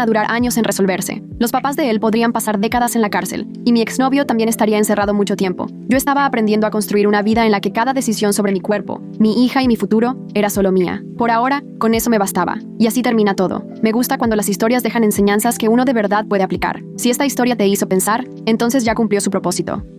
a durar años en resolverse. Los papás de él podrían pasar décadas en la cárcel, y mi exnovio también estaría encerrado mucho tiempo. Yo estaba aprendiendo a construir una vida en la que cada decisión sobre mi cuerpo, mi hija y mi futuro era solo mía. Por ahora, con eso me bastaba. Y así termina todo. Me gusta cuando las historias dejan enseñanzas que uno de verdad puede aplicar. Si esta historia te hizo pensar, entonces ya cumplió su propósito.